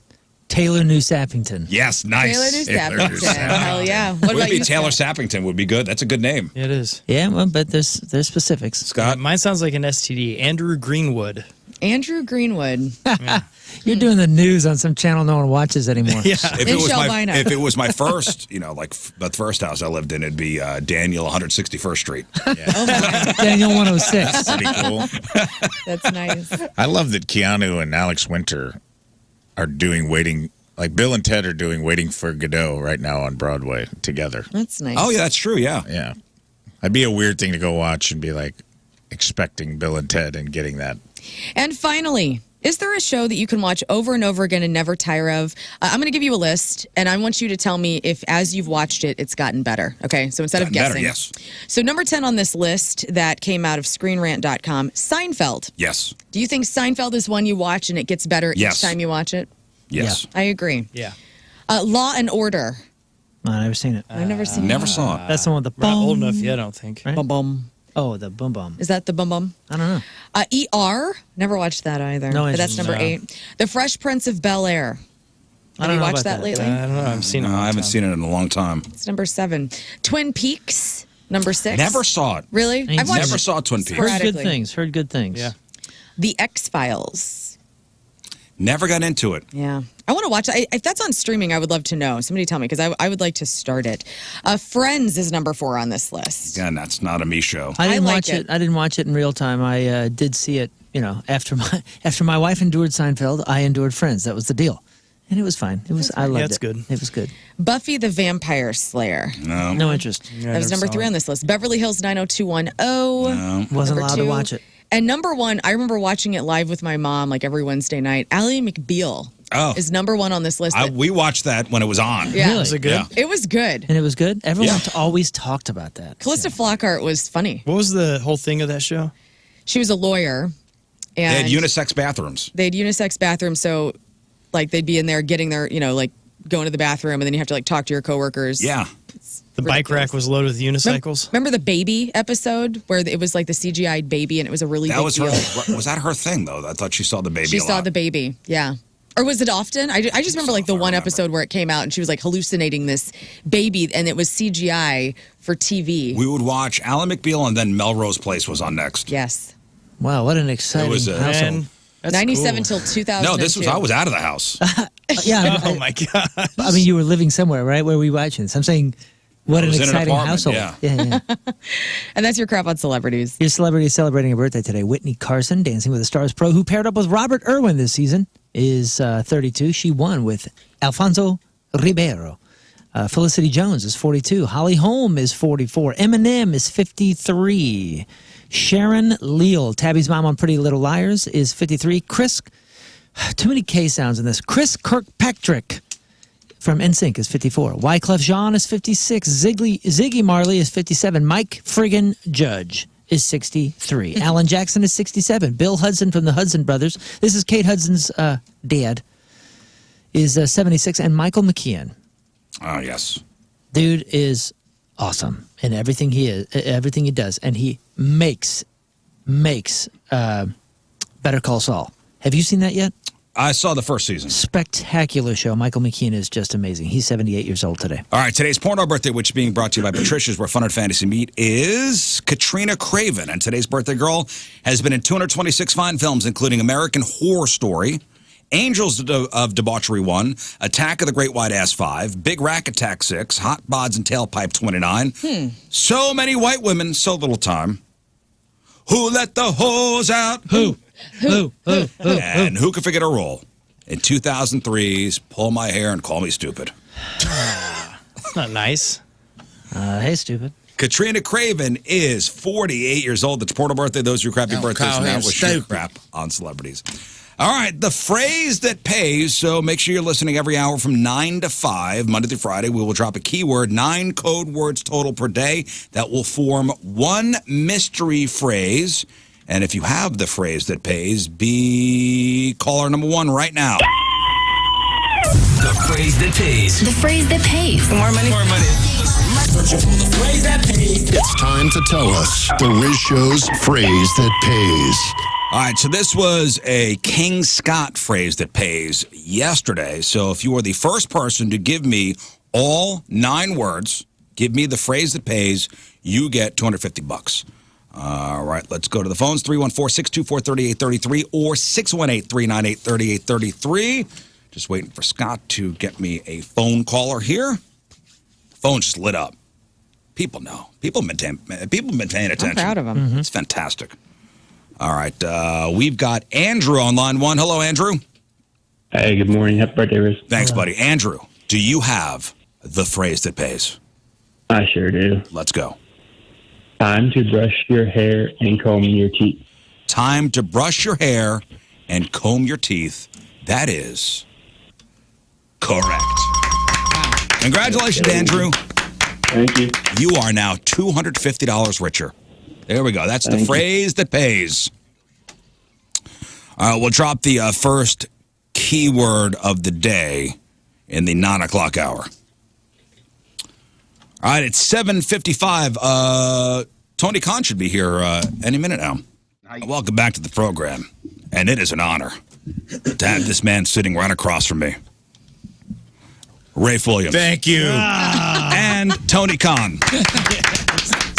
Taylor New Sappington. Yes, nice. Taylor New Taylor Sappington. Sappington. Hell yeah. What Would about be you, Taylor Scott? Sappington would be good. That's a good name. Yeah, it is. Yeah, well, but there's specifics. Scott? Mine sounds like an STD. Andrew Greenwood. Andrew Greenwood. You're doing the news on some channel no one watches anymore. Yeah. If it was my first, like the first house I lived in, it'd be Daniel 161st Street. Daniel 106. Pretty cool. That's nice. I love that Keanu and Alex Winter are doing Waiting, like Bill and Ted are doing Waiting for Godot right now on Broadway together. That's nice. Oh, yeah, that's true. Yeah. Yeah. It'd be a weird thing to go watch and be like expecting Bill and Ted and getting that. And finally, is there a show that you can watch over and over again and never tire of? I'm going to give you a list, and I want you to tell me if, as you've watched it, it's gotten better. Okay, so instead of Gotten guessing. better, yes. So number 10 on this list that came out of ScreenRant.com, Seinfeld. Yes. Do you think Seinfeld is one you watch and it gets better Yes. each time you watch it? Yes. I agree. Yeah. Law and Order. I've never seen it. I've never seen Never that. saw it. That's the one with the We're not boom. old enough yet, I don't think. Right? Bum bum. Oh, the boom boom. Is that the bum bum? I don't know. ER. Never watched that either. No but that's interest. number No. 8. The Fresh Prince of Bel-Air. I Have don't you know watched about that that. lately? I don't know. I've seen it. No, I haven't seen it in a long time. It's number 7. Twin Peaks. Number 6. Never saw it. Really? Ain't I've watched Never saw Twin Peaks. Heard good Sporadically. things. Heard good things. Yeah. The X-Files. Never got into it. Yeah. I want to watch it. If that's on streaming, I would love to know. Somebody tell me, because I would like to start it. Friends is number 4 on this list. Again, that's not a me show. I didn't I like watch it. it. I didn't watch it in real time. I did see it. After my wife endured Seinfeld, I endured Friends. That was the deal, and it was fine. It was. I loved it's it. good. It was good. Buffy the Vampire Slayer. No. No interest. Yeah, That was never number saw 3 it. on this list. Beverly Hills 90210. Wasn't Number allowed to 2. watch it. And number 1, I remember watching it live with my mom like every Wednesday night. Ally McBeal is number 1 on this list. We watched that when it was on. Yeah. Really? Was it good? Yeah. It was good. And it was good. Everyone Yeah. always talked about that. Callista Flockhart was funny. What was the whole thing of that show? She was a lawyer. And They had unisex bathrooms. they had unisex bathrooms, so like they'd be in there getting their, like going to the bathroom, and then you have to like talk to your coworkers. Yeah. The bike rack was loaded with unicycles. Remember the baby episode where it was like the CGI baby, and it was a really That big was deal. her. Was that her thing, though? I thought she saw the baby She a saw lot. the baby, yeah. Or was it often? I just remember like the one episode where it came out, and she was like hallucinating this baby, and it was CGI for TV. We would watch Alan McBeal, and then Melrose Place was on next. Yes. Wow, what an exciting It was a- household. Man, that's 97 cool. till 2000. No, I was out of the house. Yeah, Oh my god! I mean, you were living somewhere, right? Where were we watching this? I'm saying, what I an was in an exciting apartment, household. yeah. Yeah. And that's your crap on celebrities. Your celebrity is celebrating a birthday today. Whitney Carson, Dancing with the Stars pro, who paired up with Robert Irwin this season, is 32. She won with Alfonso Ribeiro. Felicity Jones is 42. Holly Holm is 44. Eminem is 53. Sharon Leal, Tabby's mom on Pretty Little Liars, is 53. Too many K sounds in this. Chris Kirkpatrick from NSYNC is 54. Wyclef Jean is 56. Ziggy Marley is 57. Mike friggin' Judge is 63. Alan Jackson is 67. Bill Hudson from the Hudson Brothers, this is Kate Hudson's dad, is 76. And Michael McKeon, Oh, yes. dude is awesome in everything everything he does, and he makes Better Call Saul. Have you seen that yet? I saw the first season. Spectacular show. Michael McKean is just amazing. He's 78 years old today. All right, today's porno birthday, which is being brought to you by Patricia's, where fun and fantasy meet, is Katrina Craven. And today's birthday girl has been in 226 fine films, including American Horror Story, Angels of Debauchery 1, Attack of the Great White Ass 5, Big Rack Attack 6, Hot Bods and Tailpipe 29. So many white women, so little time. Who let the hose out? Who? And who can forget a role? In 2003's Pull My Hair and Call Me Stupid. Not nice. Hey, stupid. Katrina Craven is 48 years old. It's portal birthday. Those are your crappy birthdays. Kyle, And that I'm was your stupid. crap on celebrities. All right, the phrase that pays. So make sure you're listening every hour from 9 to 5, Monday through Friday. We will drop a keyword, 9 code words total per day that will form one mystery phrase. And if you have the phrase that pays, be caller number 1 right now. The phrase that pays. The phrase that pays. More money. More money. It's time to tell us the Riz Show's phrase that pays. All right, so this was a King Scott phrase that pays yesterday. So if you are the first person to give me all 9 words, give me the phrase that pays, you get $250. All right, let's go to the phones, 314-624-3833 or 618-398-3833. Just waiting for Scott to get me a phone caller here. The phone just lit up. People know. People have been paying attention. I'm proud of them. It's fantastic. All right, we've got Andrew on line 1. Hello, Andrew. Hey, good morning. Happy birthday, Riz. Thanks, buddy. Andrew, do you have the phrase that pays? I sure do. Let's go. Time to brush your hair and comb your teeth. Time to brush your hair and comb your teeth. That is correct. Congratulations, Andrew. Thank you. You are now $250 richer. There we go. That's the phrase that pays. We'll drop the first keyword of the day in the 9 o'clock hour. All right, it's 7:55. Tony Khan should be here any minute now. Welcome back to the program. And it is an honor to have this man sitting right across from me. Rafe Williams. Thank you. And Tony Khan.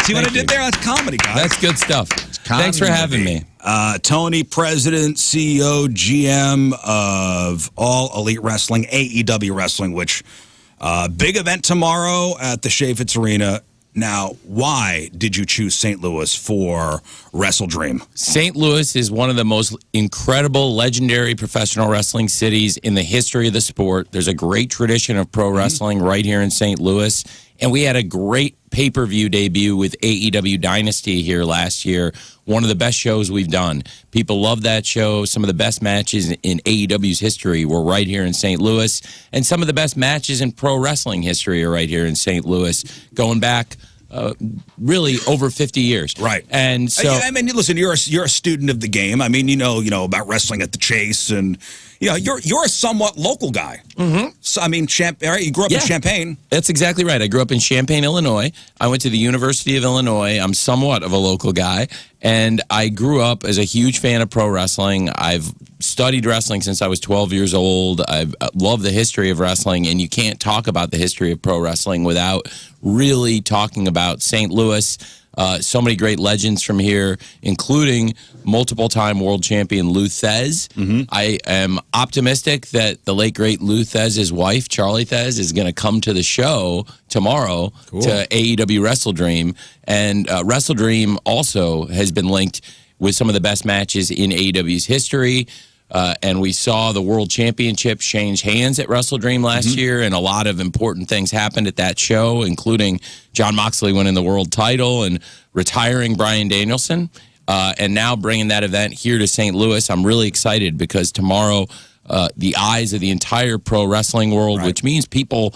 See what I did there? That's comedy, guys. That's good stuff. Thanks for having me. Tony, President, CEO, GM of All Elite Wrestling, AEW Wrestling, which big event tomorrow at the Chaffetz Arena. Now, why did you choose St. Louis for Wrestle Dream? St. Louis is one of the most incredible, legendary professional wrestling cities in the history of the sport. There's a great tradition of pro wrestling right here in St. Louis. And we had a great pay-per-view debut with AEW Dynasty here last year. One of the best shows we've done. People love that show. Some of the best matches in AEW's history were right here in St. Louis. And some of the best matches in pro wrestling history are right here in St. Louis, going back really over 50 years. Right. And so I mean, listen, you're a student of the game. I mean, you know about wrestling at the Chase, and you're a somewhat local guy. Mm-hmm. So, I mean, right? You grew up in Champaign. That's exactly right. I grew up in Champaign, Illinois. I went to the University of Illinois. I'm somewhat of a local guy. And I grew up as a huge fan of pro wrestling. I've studied wrestling since I was 12 years old. I love the history of wrestling, and you can't talk about the history of pro wrestling without really talking about St. Louis. So many great legends from here, including multiple-time world champion Lou Thez. Mm-hmm. I am optimistic that the late, great Lou Thesz's wife, Charlie Thez, is going to come to the show tomorrow to AEW Wrestle Dream. And Wrestle Dream also has been linked with some of the best matches in AEW's history. And we saw the World Championship change hands at Wrestle Dream last year, and a lot of important things happened at that show, including Jon Moxley winning the world title and retiring Bryan Danielson, and now bringing that event here to St. Louis. I'm really excited because tomorrow the eyes of the entire pro wrestling world, which means people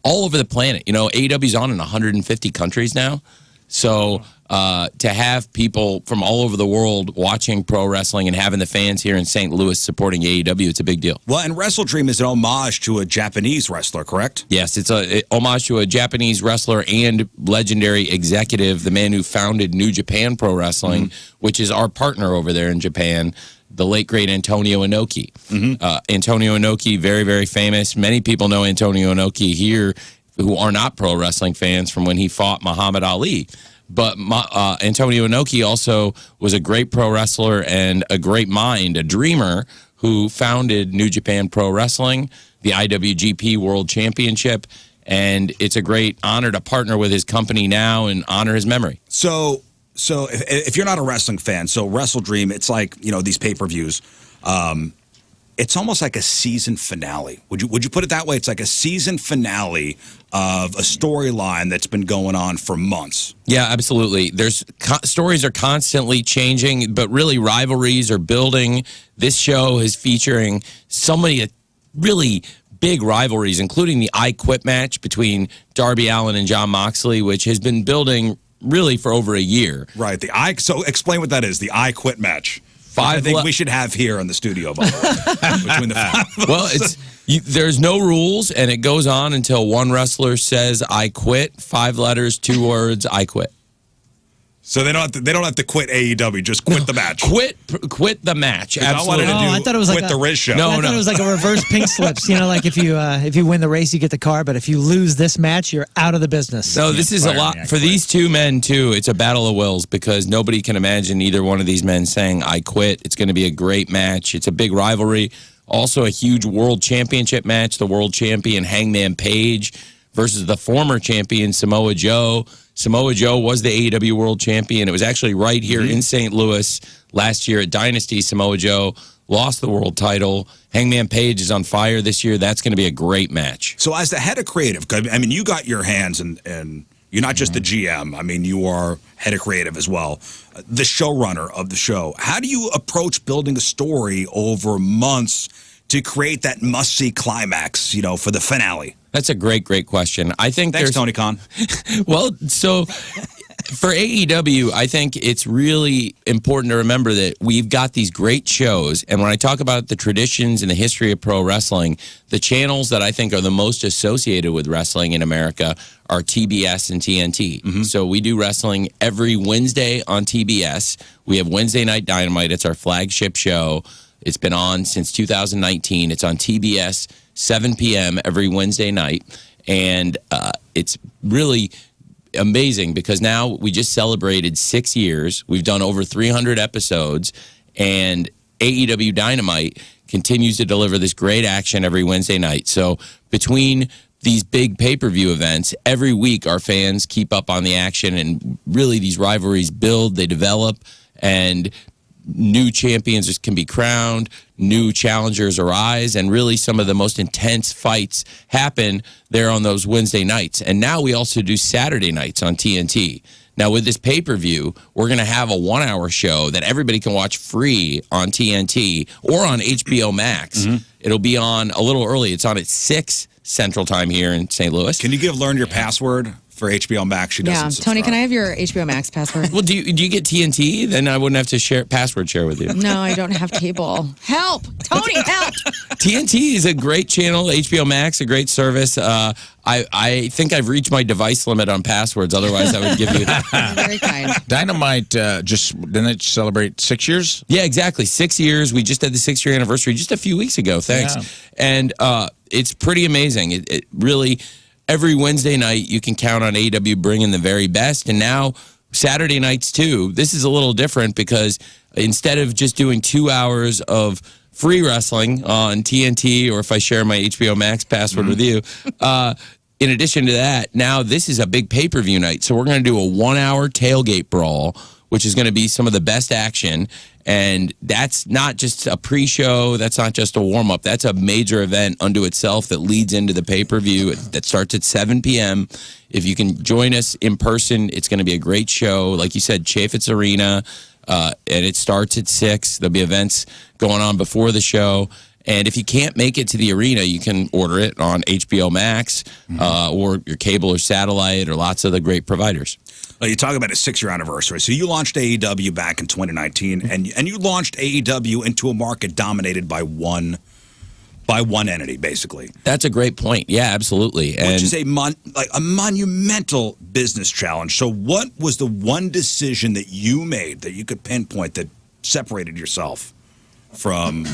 all over the planet. AEW's on in 150 countries now. So to have people from all over the world watching pro wrestling and having the fans here in St. Louis supporting AEW, it's a big deal. Well, and Wrestle Dream is an homage to a Japanese wrestler, correct? Yes, it's a homage to a Japanese wrestler and legendary executive, the man who founded New Japan Pro Wrestling, which is our partner over there in Japan, the late, great Antonio Inoki. Antonio Inoki, very, very famous. Many people know Antonio Inoki here who are not pro wrestling fans from when he fought Muhammad Ali. But Antonio Inoki also was a great pro wrestler and a great mind, a dreamer who founded New Japan Pro Wrestling, the IWGP World Championship, and it's a great honor to partner with his company now and honor his memory. So if you're not a wrestling fan, so Wrestle Dream, it's like, these pay-per-views. It's almost like a season finale. Would you put it that way? It's like a season finale of a storyline that's been going on for months. Yeah, absolutely. Stories are constantly changing, but really rivalries are building. This show is featuring so many really big rivalries, including the I Quit match between Darby Allin and Jon Moxley, which has been building really for over a year. Right. So explain what that is, the I Quit match. I think we should have here in the studio, by the way, between the five. Well, there's no rules, and it goes on until one wrestler says, I quit, 5 letters, 2 words, I quit. So they don't have to quit AEW, just quit the match. Quit the match. Absolutely. I thought it was like the Riz show. I thought it was like a reverse pink slips. Like if you win the race, you get the car, but if you lose this match, you're out of the business. No, this is a lot for these two men too. It's a battle of wills because nobody can imagine either one of these men saying I quit. It's going to be a great match. It's a big rivalry. Also a huge world championship match. The world champion Hangman Page versus the former champion Samoa Joe. Samoa Joe was the AEW World Champion. It was actually right here in St. Louis last year at Dynasty. Samoa Joe lost the world title. Hangman Page is on fire this year. That's going to be a great match. So as the head of creative, I mean, you got your hands and you're not just the GM. I mean, you are head of creative as well, the showrunner of the show. How do you approach building a story over months to create that must-see climax, for the finale? That's a great question. I think Thanks, Tony Khan. Well, so for AEW, I think it's really important to remember that we've got these great shows. And when I talk about the traditions and the history of pro wrestling, the channels that I think are the most associated with wrestling in America are TBS and TNT. So we do wrestling every Wednesday on TBS. We have Wednesday Night Dynamite. It's our flagship show. It's been on since 2019. It's on TBS, 7 p.m. every Wednesday night. And it's really amazing because now we just celebrated 6 years. We've done over 300 episodes. And AEW Dynamite continues to deliver this great action every Wednesday night. So between these big pay-per-view events, every week our fans keep up on the action. And really these rivalries build, they develop, and new champions can be crowned, new challengers arise, and really some of the most intense fights happen there on those Wednesday nights. And now we also do Saturday nights on TNT. Now with this pay-per-view, we're going to have a 1-hour show that everybody can watch free on TNT or on HBO Max. It'll be on a little early. It's on at 6 Central Time here in St. Louis. Can you learn your password for HBO Max? She doesn't subscribe. Tony, can I have your HBO Max password? Well, do you get TNT? Then I wouldn't have to password share with you. No, I don't have cable. Help! Tony, help! TNT is a great channel. HBO Max, a great service. I think I've reached my device limit on passwords. Otherwise, I would give you. Very kind. Dynamite didn't it celebrate 6 years? Yeah, exactly. 6 years. We just had the 6-year anniversary just a few weeks ago. Thanks. Yeah. And it's pretty amazing. It really. Every Wednesday night, you can count on AEW bringing the very best. And now Saturday nights, too. This is a little different because instead of just doing 2 hours of free wrestling on TNT, or if I share my HBO Max password with you, in addition to that, now this is a big pay-per-view night. So we're going to do a 1-hour tailgate brawl, which is going to be some of the best action. And that's not just a pre-show. That's not just a warm-up. That's a major event unto itself that leads into the pay-per-view that starts at 7 p.m. If you can join us in person, it's going to be a great show. Like you said, Chaffetz Arena, and it starts at 6. There'll be events going on before the show. And if you can't make it to the arena, you can order it on HBO Max or your cable or satellite or lots of the great providers. Well, you talk about a 6-year anniversary. So you launched AEW back in 2019, and you launched AEW into a market dominated by one entity, basically. That's a great point. Yeah, absolutely. Which is a monumental business challenge. So what was the one decision that you made that you could pinpoint that separated yourself from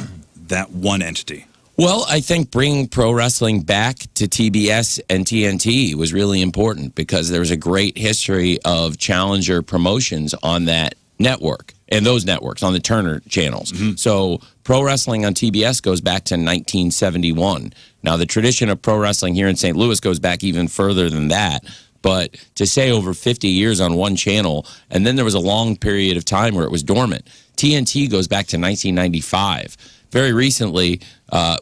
that one entity? Well, I think bringing pro wrestling back to TBS and TNT was really important because there's a great history of challenger promotions on that network and those networks on the Turner channels. So pro wrestling on TBS goes back to 1971. Now, the tradition of pro wrestling here in St. Louis goes back even further than that. But to say over 50 years on one channel, and then there was a long period of time where it was dormant. TNT goes back to 1995. Very recently,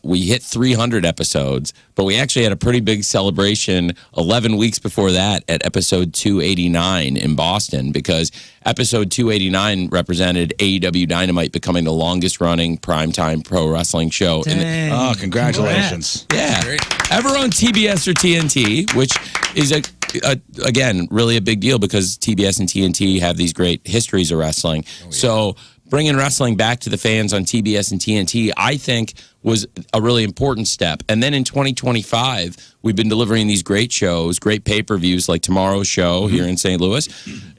we hit 300 episodes, but we actually had a pretty big celebration 11 weeks before that at episode 289 in Boston, because episode 289 represented AEW Dynamite becoming the longest running primetime pro wrestling show. Oh, congratulations. Yeah. Ever on TBS or TNT, which is, again, really a big deal because TBS and TNT have these great histories of wrestling. So bringing wrestling back to the fans on TBS and TNT, I think, was a really important step. And then in 2025, we've been delivering these great shows, great pay-per-views like tomorrow's show here in St. Louis,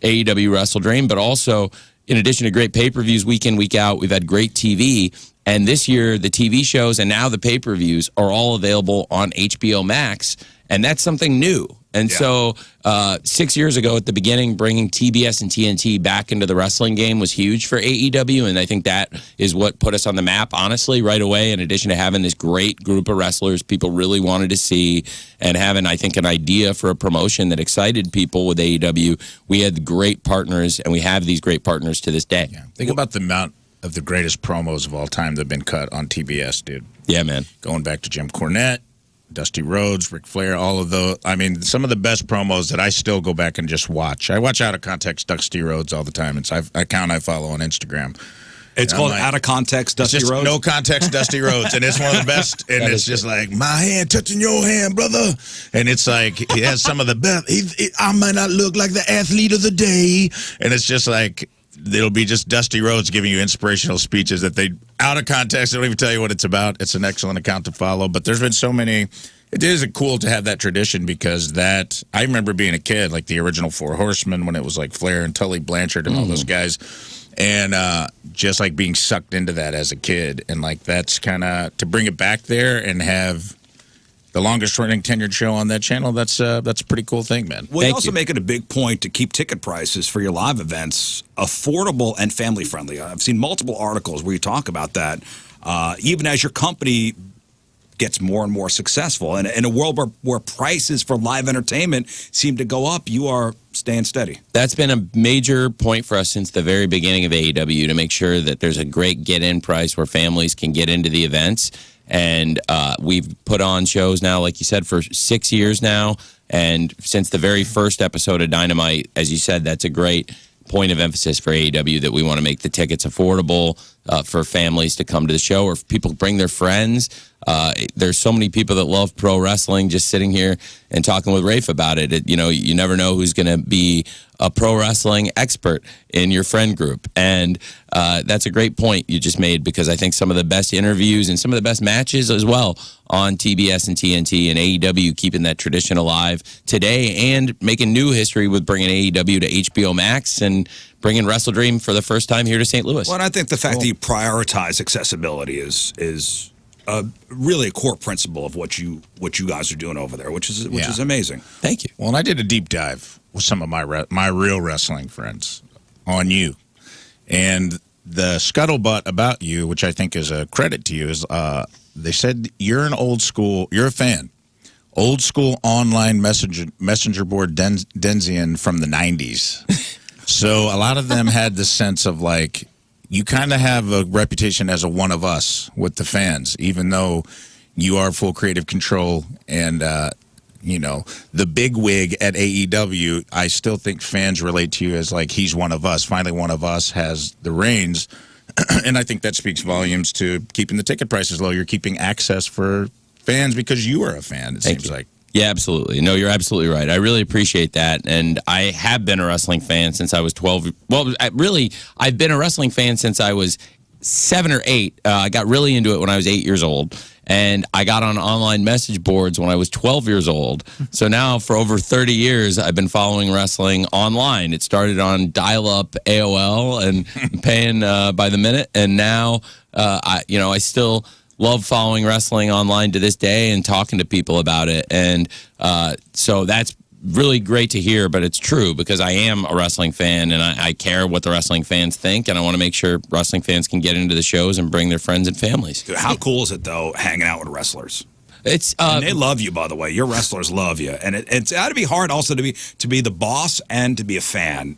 AEW Wrestle Dream, but also, in addition to great pay-per-views week in, week out, we've had great TV. And this year, the TV shows and now the pay-per-views are all available on HBO Max, and that's something new. And so 6 years ago at the beginning, bringing TBS and TNT back into the wrestling game was huge for AEW, and I think that is what put us on the map, honestly, right away, in addition to having this great group of wrestlers people really wanted to see and having, I think, an idea for a promotion that excited people with AEW. We had great partners, and we have these great partners to this day. Yeah. Think about the amount of the greatest promos of all time that have been cut on TBS, dude. Yeah, man. Going back to Jim Cornette, Dusty Rhodes, Ric Flair, all of those. I mean, some of the best promos that I still go back and just watch. I watch Out of Context Dusty Rhodes all the time. It's an account I follow on Instagram. It's called Out of Context Dusty Rhodes? No Context Dusty Rhodes. And it's one of the best. And it's just like, my hand touching your hand, brother. And it's like, he has some of the best. I might not look like the athlete of the day. And it's just like, it'll be just Dusty Rhodes giving you inspirational speeches that they, out of context, they don't even tell you what it's about. It's an excellent account to follow. But there's been so many. It is cool to have that tradition because that, I remember being a kid, like the original Four Horsemen when it was like Flair and Tully Blanchard and all those guys. And just like being sucked into that as a kid. And like that's kind of, to bring it back there and have the longest running tenured show on that channel, that's a pretty cool thing, man. Well, you also make it a big point to keep ticket prices for your live events affordable and family friendly. I've seen multiple articles where you talk about that. Even as your company gets more and more successful, and in a world where prices for live entertainment seem to go up, you are staying steady. That's been a major point for us since the very beginning of AEW, to make sure that there's a great get-in price where families can get into the events. And we've put on shows now, like you said, for 6 years now. And since the very first episode of Dynamite, as you said, that's a great point of emphasis for AEW, that we want to make the tickets affordable for families to come to the show, or if people bring their friends. There's so many people that love pro wrestling. Just sitting here and talking with Rafe about it, you know, you never know who's going to be a pro wrestling expert in your friend group. And that's a great point you just made, because I think some of the best interviews and some of the best matches as well on TBS and TNT, and AEW keeping that tradition alive today and making new history with bringing AEW to HBO Max and bringing Wrestle Dream for the first time here to St. Louis. Well, and I think the fact that you prioritize accessibility is really a core principle of what you guys are doing over there, which is amazing. Thank you. Well, and I did a deep dive with some of my real wrestling friends on you, and the scuttlebutt about you, which I think is a credit to you, is they said you're a fan, old school online messenger board Denzian from the 90s. So a lot of them had the sense of like, you kind of have a reputation as a one of us with the fans, even though you are full creative control and, you know, the big wig at AEW. I still think fans relate to you as like, he's one of us. Finally, one of us has the reins. And I think that speaks volumes to keeping the ticket prices low. You're keeping access for fans because you are a fan, it seems like. Yeah, absolutely. No, you're absolutely right. I really appreciate that. And I have been a wrestling fan since I was 12. Well, I've been a wrestling fan since I was 7 or 8. I got really into it when I was 8 years old. And I got on online message boards when I was 12 years old. So now for over 30 years, I've been following wrestling online. It started on dial-up AOL and paying by the minute. And now, I still love following wrestling online to this day and talking to people about it. And so that's really great to hear, but it's true because I am a wrestling fan and I care what the wrestling fans think, and I want to make sure wrestling fans can get into the shows and bring their friends and families. Dude, how cool is it though, hanging out with wrestlers? It's and they love you, by the way. Your wrestlers love you, and it's got to be hard also to be the boss and to be a fan.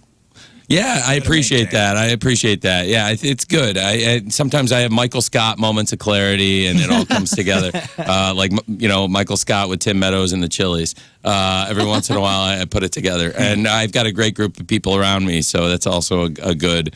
Yeah, I appreciate that. I appreciate that. Yeah, it's good. Sometimes I have Michael Scott moments of clarity, and it all comes together. Like, Michael Scott with Tim Meadows and the Chili's. Every once in a while, I put it together. And I've got a great group of people around me, so that's also a good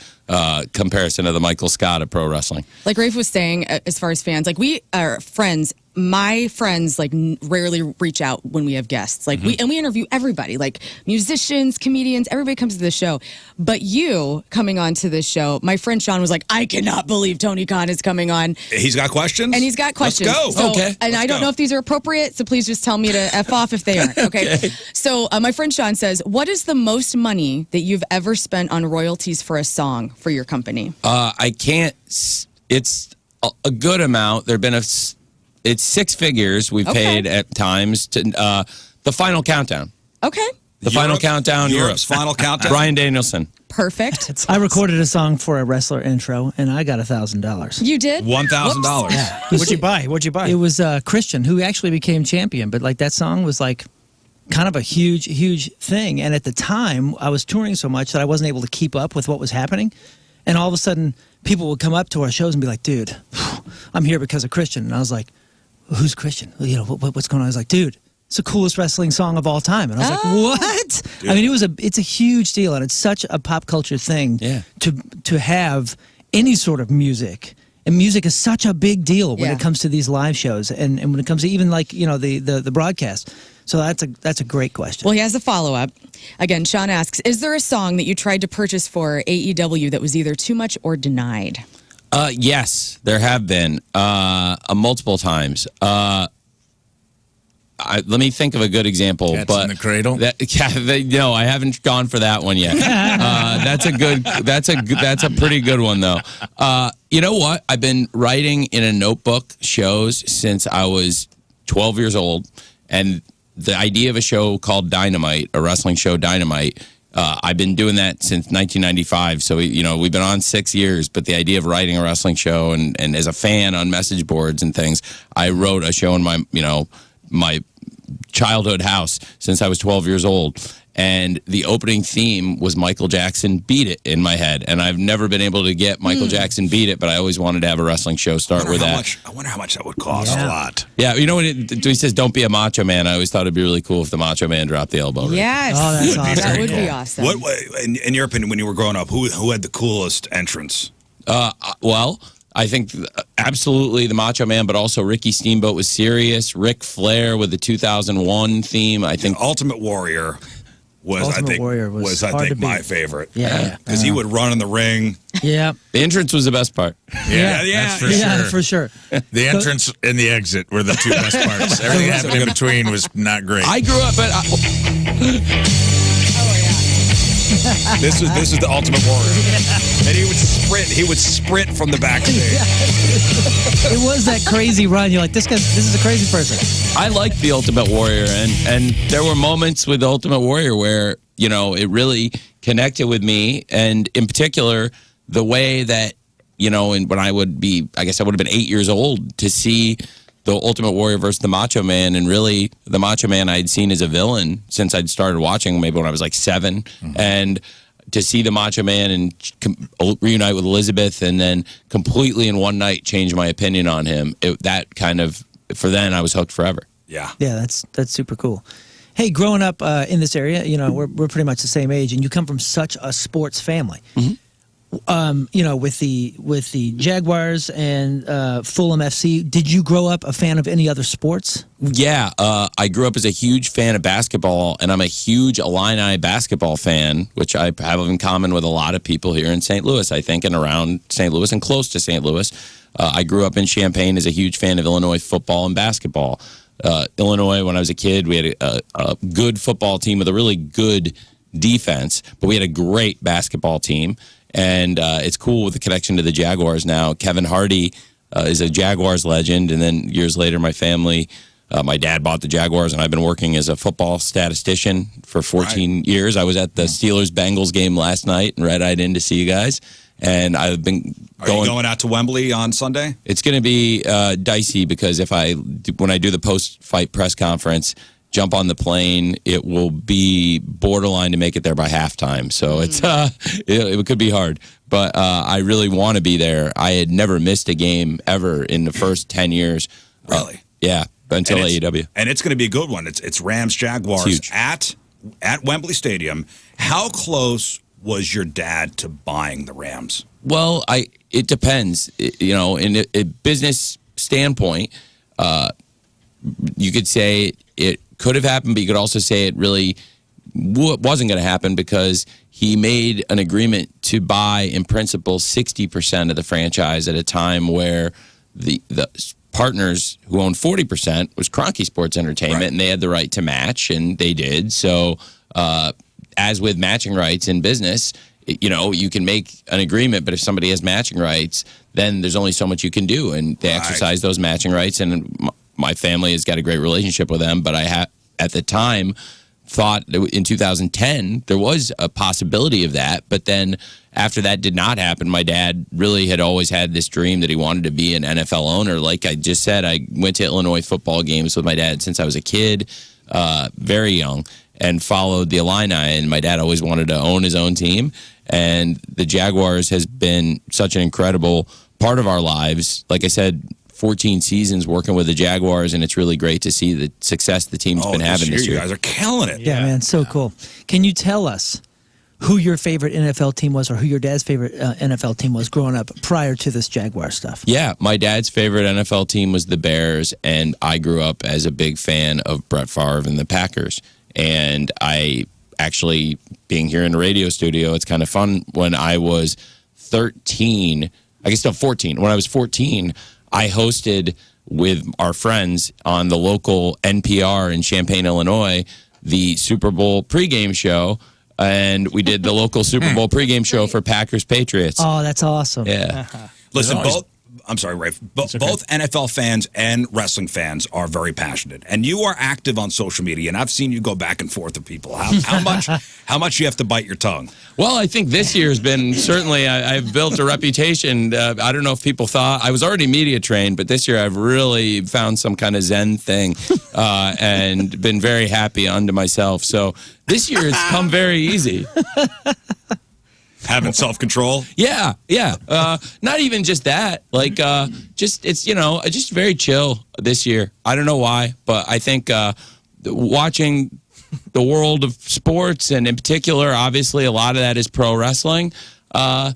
comparison to the Michael Scott of pro wrestling. Like Rafe was saying, as far as fans, like we are friends. My friends rarely reach out when we have guests. Like we interview everybody, like musicians, comedians, everybody comes to the show. But you coming on to this show, my friend Sean was like, I cannot believe Tony Khan is coming on. He's got questions? And he's got questions. Let's go. So, okay. And I don't know if these are appropriate, so please just tell me to F off if they aren't. Okay. So my friend Sean says, what is the most money that you've ever spent on royalties for a song for your company? I can't. It's a good amount. There've been it's six figures we've paid at times to the Final Countdown. Okay. The Final Countdown, Europe's Final Countdown. Brian Danielson. Perfect. I recorded a song for a wrestler intro, and I got $1,000. You did? $1,000. Yeah. What'd you buy? It was Christian, who actually became champion, but like that song was like kind of a huge thing. And at the time, I was touring so much that I wasn't able to keep up with what was happening. And all of a sudden, people would come up to our shows and be like, dude, I'm here because of Christian. And I was like, who's Christian? What's going on? I was like, dude, it's the coolest wrestling song of all time. And I was like, what? Dude. I mean, it's a huge deal, and it's such a pop culture thing to have any sort of music. And music is such a big deal when it comes to these live shows, and when it comes to even like the broadcast. So that's a great question. Well, he has a follow-up. Again, Sean asks, is there a song that you tried to purchase for AEW that was either too much or denied? Yes, there have been multiple times. Let me think of a good example. Cats in the Cradle? No, I haven't gone for that one yet. That's a pretty good one though. You know what? I've been writing in a notebook shows since I was 12 years old, and the idea of a show called Dynamite, a wrestling show Dynamite, I've been doing that since 1995. So, we've been on 6 years, but the idea of writing a wrestling show and as a fan on message boards and things, I wrote a show in my childhood house since I was 12 years old. And the opening theme was Michael Jackson Beat It in my head. And I've never been able to get Michael Jackson Beat It, but I always wanted to have a wrestling show start with that. I wonder how much that would cost. A lot. Yeah, when he says don't be a macho man, I always thought it'd be really cool if the macho man dropped the elbow. Right? Yes. Oh, that's awesome. That would be awesome. What, in your opinion, when you were growing up, who had the coolest entrance? Well, I think absolutely the Macho Man, but also Ricky Steamboat was serious. Ric Flair with the 2001 theme. I think Ultimate Warrior was, I think, my favorite. Yeah. Because he would run in the ring. Yeah. the entrance was the best part. That's for sure. For sure. The entrance and the exit were the two best parts. Everything happened in between was not great. I grew up at. This is the Ultimate Warrior. And he would sprint from the backstage. It was that crazy run. You're like, this is a crazy person. I liked the Ultimate Warrior, and there were moments with the Ultimate Warrior where it really connected with me, and in particular the way that and when I would be, I guess I would have been 8 years old to see the Ultimate Warrior versus the Macho Man, and really the Macho Man I'd seen as a villain since I'd started watching, maybe when I was like 7, and to see the Macho Man and reunite with Elizabeth, and then completely in one night change my opinion on him. For then I was hooked forever. Yeah. Yeah, that's super cool. Hey, growing up in this area, we're pretty much the same age, and you come from such a sports family. Mm-hmm. With the Jaguars and Fulham FC, did you grow up a fan of any other sports? Yeah, I grew up as a huge fan of basketball, and I'm a huge Illini basketball fan, which I have in common with a lot of people here in St. Louis, I think, and around St. Louis and close to St. Louis. I grew up in Champaign as a huge fan of Illinois football and basketball. Illinois, when I was a kid, we had a good football team with a really good defense, but we had a great basketball team. And it's cool with the connection to the Jaguars now. Kevin Hardy is a Jaguars legend, and then years later, my family My dad bought the Jaguars, and I've been working as a football statistician for 14 years. I was at the Steelers-Bengals game last night and red-eyed in to see you guys. And I've been Are you going out to Wembley on Sunday? It's going to be dicey because when I do the post-fight press conference, jump on the plane, it will be borderline to make it there by halftime. So it could be hard. But I really want to be there. I had never missed a game ever in the first 10 years. Really? Yeah, until AEW. And it's going to be a good one. It's Rams Jaguars at Wembley Stadium. How close was your dad to buying the Rams? Well, it depends. In a business standpoint, you could say it could have happened, but you could also say it really wasn't going to happen because he made an agreement to buy, in principle, 60% of the franchise at a time where the partners who owned 40% was Kroenke Sports Entertainment, and they had the right to match, and they did. So, as with matching rights in business, you can make an agreement, but if somebody has matching rights, then there's only so much you can do, and they exercise those matching rights. And my family has got a great relationship with them, but I at the time thought that in 2010 there was a possibility of that, but then after that did not happen, my dad really had always had this dream that he wanted to be an NFL owner. Like I just said, I went to Illinois football games with my dad since I was a kid, very young, and followed the Illini, and my dad always wanted to own his own team, and the Jaguars has been such an incredible part of our lives. Like I said, 14 seasons working with the Jaguars, and it's really great to see the success the team's been having this year. You guys are killing it. Yeah, man, so cool. Can you tell us who your favorite NFL team was, or who your dad's favorite NFL team was growing up prior to this Jaguar stuff? Yeah, my dad's favorite NFL team was the Bears, and I grew up as a big fan of Brett Favre and the Packers. And I actually, being here in the radio studio, it's kind of fun. When I was 13, I guess still 14, when I was 14, I hosted with our friends on the local NPR in Champaign, Illinois, the Super Bowl pregame show. And we did the local Super Bowl pregame show for Packers Patriots. Oh, that's awesome. Yeah. Listen, I'm sorry, Rafe. Both NFL fans and wrestling fans are very passionate, and you are active on social media. And I've seen you go back and forth with people. How much you have to bite your tongue? Well, I think this year has been certainly. I've built a reputation. I don't know if people thought I was already media trained, but this year I've really found some kind of Zen thing, and been very happy unto myself. So this year it's come very easy. Having self-control? Yeah. Not even just that. Like, just very chill this year. I don't know why, but I think watching the world of sports, and in particular, obviously, a lot of that is pro wrestling, and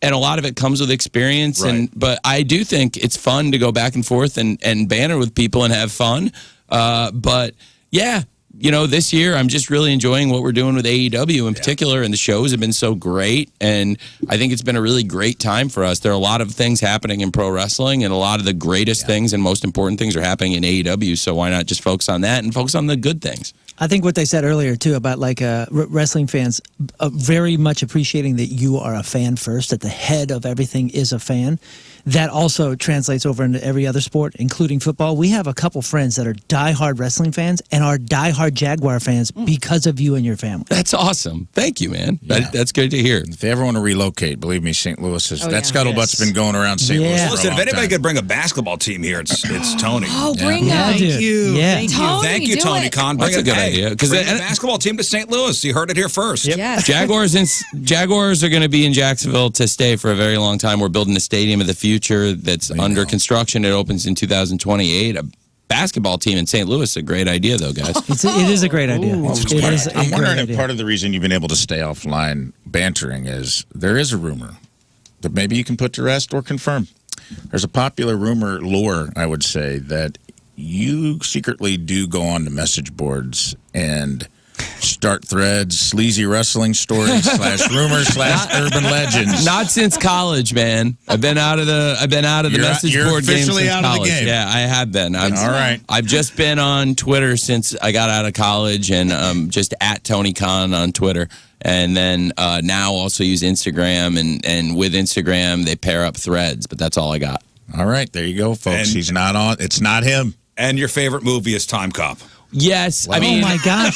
a lot of it comes with experience. Right. But I do think it's fun to go back and forth and banter with people and have fun. But yeah. This year I'm just really enjoying what we're doing with AEW in particular, and the shows have been so great, and I think it's been a really great time for us. There are a lot of things happening in pro wrestling, and a lot of the greatest things and most important things are happening in AEW, so why not just focus on that and focus on the good things? I think what they said earlier, too, about wrestling fans very much appreciating that you are a fan first, that the head of everything is a fan. That also translates over into every other sport, including football. We have a couple friends that are diehard wrestling fans and are diehard Jaguar fans because of you and your family. That's awesome. Thank you, man. Yeah. That's good to hear. If they ever want to relocate, believe me, St. Louis is scuttlebutt's been going around St. Louis. For Listen, a if long anybody time. could bring a basketball team here, it's Tony. Oh, bring them. Thank you. Yeah. Thank you, Tony Khan. That's a good idea. Because the basketball team to St. Louis. You heard it here first. Yep. Yes. Jaguars are going to be in Jacksonville to stay for a very long time. We're building a stadium of the future that's under construction. It opens in 2028. A basketball team in St. Louis is a great idea, though, guys. It is a great idea. I'm wondering if part of the reason you've been able to stay offline bantering is there is a rumor that maybe you can put to rest or confirm. There's a popular lore, I would say, that you secretly do go on to message boards and start threads, sleazy wrestling stories / rumors / urban legends. Not since college, man. I've been out of the message board game since officially out college. of the game. Yeah, I have been. All right. I've just been on Twitter since I got out of college, and just at Tony Khan on Twitter. And then now also use Instagram, and with Instagram they pair up threads, but that's all I got. All right, there you go, folks. He's not on. It's not him. And your favorite movie is Time Cop. Yes, I mean, oh my gosh,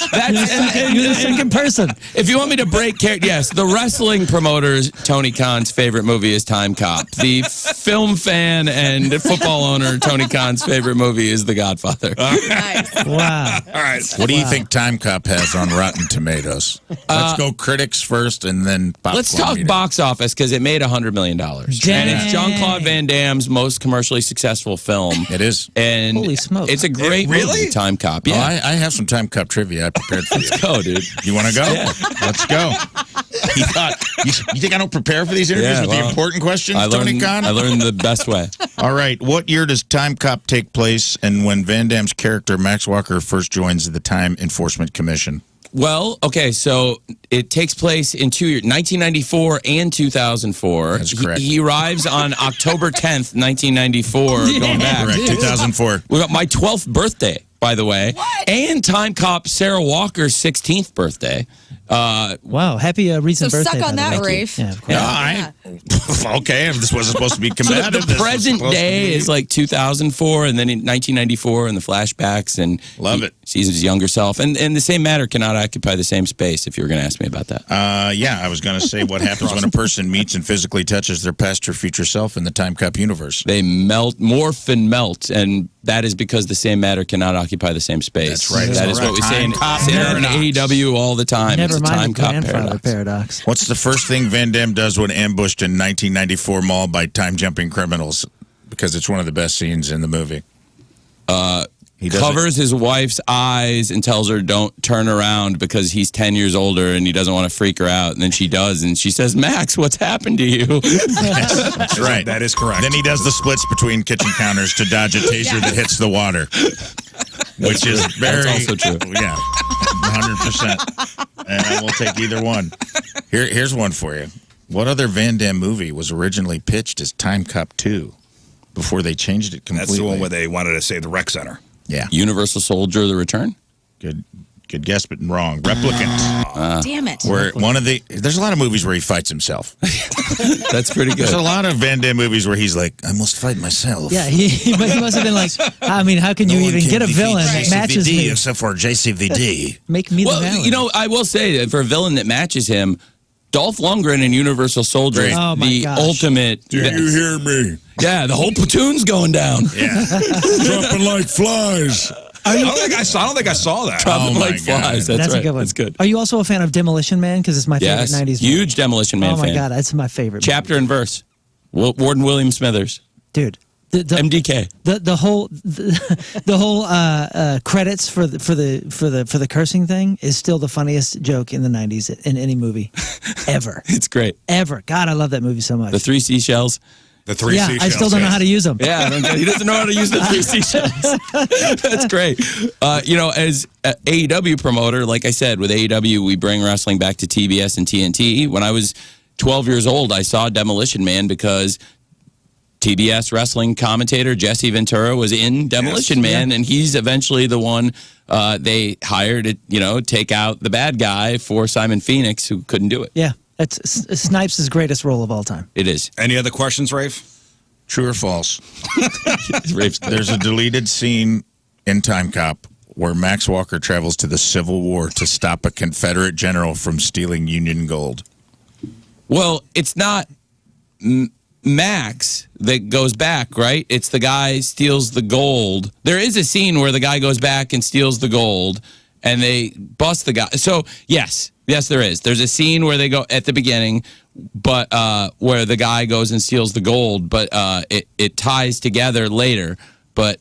you're the second person. if you want me to break character, yes, the wrestling promoter Tony Khan's favorite movie is Time Cop. The film fan and football owner Tony Khan's favorite movie is The Godfather. Nice. Wow. All right. What do you think Time Cop has on Rotten Tomatoes? Let's go critics first, and then popcorn Let's talk meter. box office because it made $100 million. And it's Jean-Claude Van Damme's most commercially successful film. It is. And Holy smokes. it's a great movie, Time Cop. Yeah. Oh, I have some Time Cop trivia I prepared for you. Let's go, dude. You want to go? Yeah. Let's go. You think I don't prepare for these interviews with the important questions, Tony Khan? I learned the best way. All right. What year does Time Cop take place, and when Van Damme's character Max Walker first joins the Time Enforcement Commission? Well, okay, so it takes place in 2 years, 1994 and 2004. That's correct. He arrives on October 10th, 1994, going back. Correct. 2004. We got my 12th birthday, by the way, and Time Cop Sarah Walker's 16th birthday. Wow, happy recent So birthday. suck on by the that, way. Rafe. Yeah, of course. Okay, if this wasn't supposed to be So combative. the present day is like 2004, and then in 1994, and the flashbacks, and Love he it. sees his younger self, and the same matter cannot occupy the same space. If you were going to ask me about that, Yeah, I was going to say what happens when a person meets and physically touches their past or future self in the Time Cop universe. they morph and melt, and that is because the same matter cannot occupy the same space. That's right. That is what we say in AEW all the time. Never It's a mind Time the Cop grandfather paradox. paradox. What's the first thing Van Damme does when ambushed in 1994 mall by time-jumping criminals? Because it's one of the best scenes in the movie. He does Covers his wife's eyes and tells her don't turn around because he's 10 years older and he doesn't want to freak her out. And then she does, and she says, "Max, what's happened to you?" That's right. That is correct. Then he does the splits between kitchen counters to dodge a taser that hits the water, which is very That's also true. Yeah, 100%. And I will take either one. Here's one for you. What other Van Damme movie was originally pitched as Time Cop 2 before they changed it completely? That's the one where they wanted to save the rec center. Yeah, Universal Soldier: The Return. good guess, but wrong. Replicant. Damn it. Where there's a lot of movies where he fights himself. That's pretty good. There's a lot of Van Damme movies where he's like, I must fight myself. Yeah, he must have been like, I mean, how can you even get a villain that matches me? Except for JCVD. Make me the Well, villain. you know, I will say that for a villain that matches him, Dolph Lundgren in Universal Soldier is Oh, my the gosh. ultimate. Do you hear me? Yeah, the whole platoon's going down. Yeah. Dropping like flies. I don't think I saw that. Dropping Oh, my like flies. That's That's right. a good one. That's good. Are you also a fan of Demolition Man? Because it's my favorite Yes, 90s movie. huge Demolition Man Oh my fan. God, that's my favorite. Chapter and verse. Warden William Smithers. Dude. The MDK. the whole credits for the cursing thing is still the funniest joke in the 90s in any movie ever. It's great. Ever. God, I love that movie so much. The 3 seashells. The three yeah, seashells. I still don't know how to use them. Yeah, he doesn't know how to use the 3 seashells. That's great. You know, as an AEW promoter, like I said, with AEW, we bring wrestling back to TBS and TNT. When I was 12 years old, I saw Demolition Man because TBS wrestling commentator Jesse Ventura was in Demolition Man, and he's eventually the one they hired to, take out the bad guy for Simon Phoenix, who couldn't do it. Yeah, that's Snipes' greatest role of all time. It is. Any other questions, Rafe? True or false? Rafe's good. There's a deleted scene in Time Cop where Max Walker travels to the Civil War to stop a Confederate general from stealing Union gold. Well, it's not Max that goes back, right? It's the guy steals the gold. There is a scene where the guy goes back and steals the gold, and they bust the guy. So, yes, there is. There's a scene where they go at the beginning, but where the guy goes and steals the gold, but it ties together later. But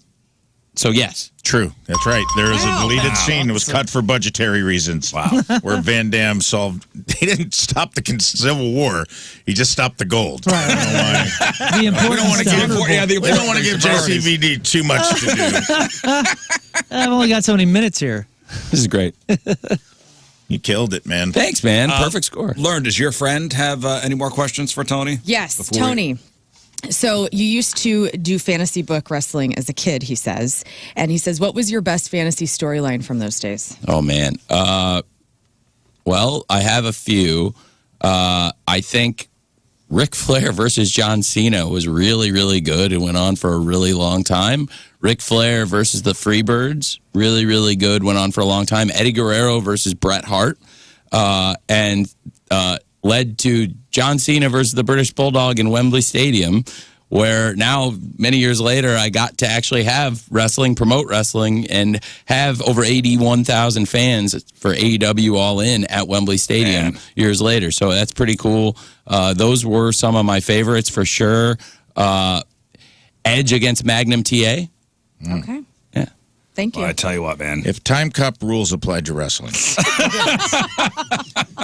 so, yes. True. That's right. There is a deleted scene that was cut for budgetary reasons. Wow. Where Van Damme he didn't stop the Civil War. He just stopped the gold. Right. I don't know why. The important We don't want to stuff. give, we don't want to give JCVD too much to do. I've only got so many minutes here. This is great. You killed it, man. Thanks, man. Perfect score. Learn, does your friend have any more questions for Tony? Yes, Before Tony. So you used to do fantasy book wrestling as a kid, he says. And he says, what was your best fantasy storyline from those days? Oh, man. Well, I have a few. I think Ric Flair versus John Cena was really, really good. It went on for a really long time. Ric Flair versus the Freebirds, really, really good. Went on for a long time. Eddie Guerrero versus Bret Hart, and led to John Cena versus the British Bulldog in Wembley Stadium, where now, many years later, I got to actually have wrestling, promote wrestling, and have over 81,000 fans for AEW All In at Wembley Stadium years later. So that's pretty cool. Those were some of my favorites for sure. Edge against Magnum TA. Okay. Yeah. Thank you. Well, I tell you what, man. If TIMECOP rules applied to wrestling,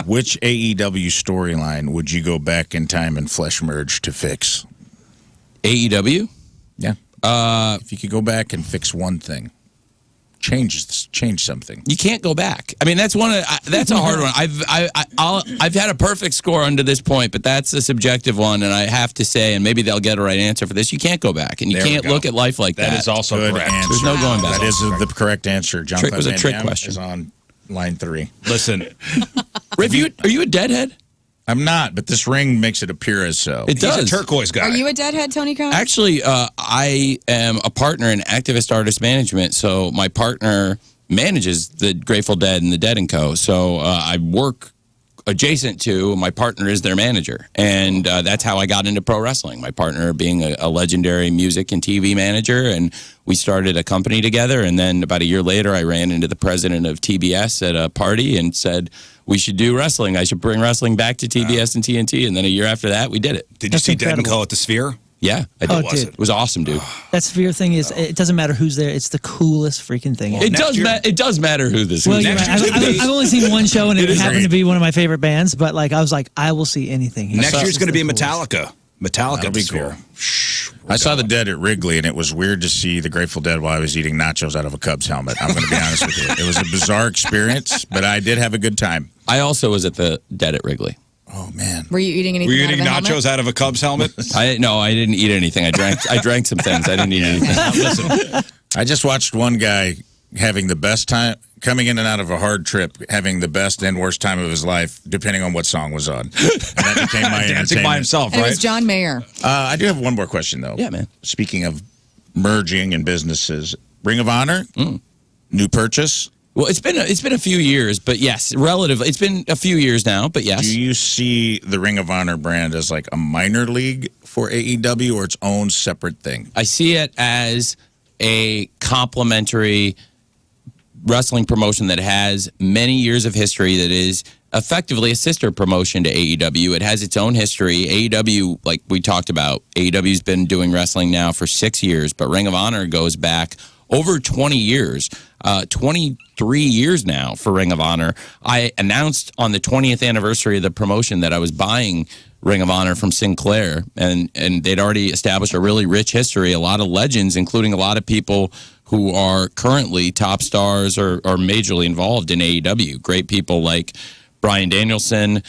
which AEW storyline would you go back in time and flesh merge to fix? AEW? Yeah. If you could go back and fix one thing, change something. You can't go back. I mean, that's that's a hard one. I've had a perfect score under this point, but that's a subjective one, and I have to say, and maybe they'll get a right answer for this. You can't go back, and you can't look at life like that. That is also Good correct. answer. There's no going back. That is the correct answer. John Trick was a Van trick Dam question. is on line 3. Listen, Are you a deadhead? I'm not, but this ring makes it appear as so. It does. he's a turquoise guy. Are you a deadhead, Tony Cohn? Actually, I am a partner in activist artist management, so my partner manages the Grateful Dead and the Dead & Co. So I work adjacent to, my partner is their manager. And that's how I got into pro wrestling. My partner being a legendary music and TV manager, and we started a company together. And then about a year later, I ran into the president of TBS at a party and said, we should do wrestling. I should bring wrestling back to TBS and TNT. And then a year after that, we did it. Did you That's see Dead & incredible. Co. at the Sphere? Yeah, I did. Oh, was dude. It was awesome, dude. That Sphere thing is, it doesn't matter who's there. It's the coolest freaking thing. It next does. year- It does matter who this Well, is. you're Next right. year's gonna be- I've only seen one show, and it is happened great. to be one of my favorite bands. But like, I was like, I will see anything. Next It's year's going to be the coolest. Metallica. Metallica That'll at the be Sphere. cool. I saw the Dead at Wrigley, and it was weird to see the Grateful Dead while I was eating nachos out of a Cubs helmet. I'm going to be honest with you. It was a bizarre experience, but I did have a good time. I also was at the Dead at Wrigley. Oh, man. Were you eating anything Were you out of eating the helmet? nachos out of a Cubs helmet? No, I didn't eat anything. I drank some things. I didn't eat anything. Listen, I just watched one guy having the best time, coming in and out of a hard trip, having the best and worst time of his life, depending on what song was on. And that became my dancing by entertainment. himself, It right? was John Mayer. I do have one more question, though. Yeah, man. Speaking of merging and businesses, Ring of Honor, new purchase. Well, it's been a few years, but yes, relatively, it's been a few years now, but yes. Do you see the Ring of Honor brand as like a minor league for AEW or its own separate thing? I see it as a complementary wrestling promotion that has many years of history, that is effectively a sister promotion to AEW. It has its own history. AEW, like we talked about, AEW's been doing wrestling now for 6 years, but Ring of Honor goes back over 20 years, 23 years now for Ring of Honor. I announced on the 20th anniversary of the promotion that I was buying Ring of Honor from Sinclair, and they'd already established a really rich history, a lot of legends, including a lot of people who are currently top stars or majorly involved in AEW. Great people like Bryan Danielson,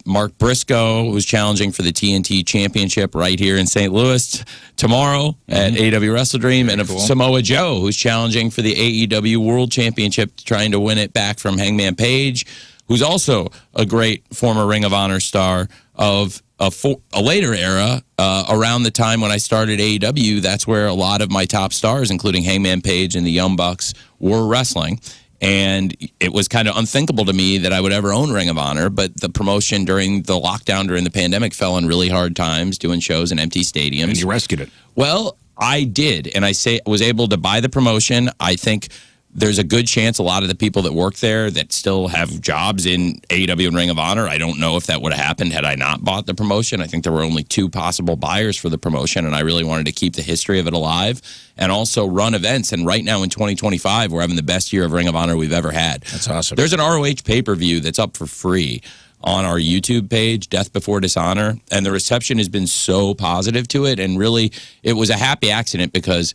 Mark Briscoe, who's challenging for the TNT Championship right here in St. Louis tomorrow at AEW Wrestle Dream, and Samoa Joe, who's challenging for the AEW World Championship, trying to win it back from Hangman Page, who's also a great former Ring of Honor star of a later era. Around the time when I started AEW, that's where a lot of my top stars, including Hangman Page and the Young Bucks, were wrestling. And it was kind of unthinkable to me that I would ever own Ring of Honor, but the promotion during the lockdown, during the pandemic, fell in really hard times, doing shows in empty stadiums. And you rescued it. Well, I did, and I was able to buy the promotion. I think there's a good chance a lot of the people that work there that still have jobs in AEW and Ring of Honor, I don't know if that would have happened had I not bought the promotion. I think there were only 2 possible buyers for the promotion, and I really wanted to keep the history of it alive and also run events. And right now in 2025, we're having the best year of Ring of Honor we've ever had. That's awesome. There's an ROH pay-per-view that's up for free on our YouTube page, Death Before Dishonor, and the reception has been so positive to it, and really, it was a happy accident because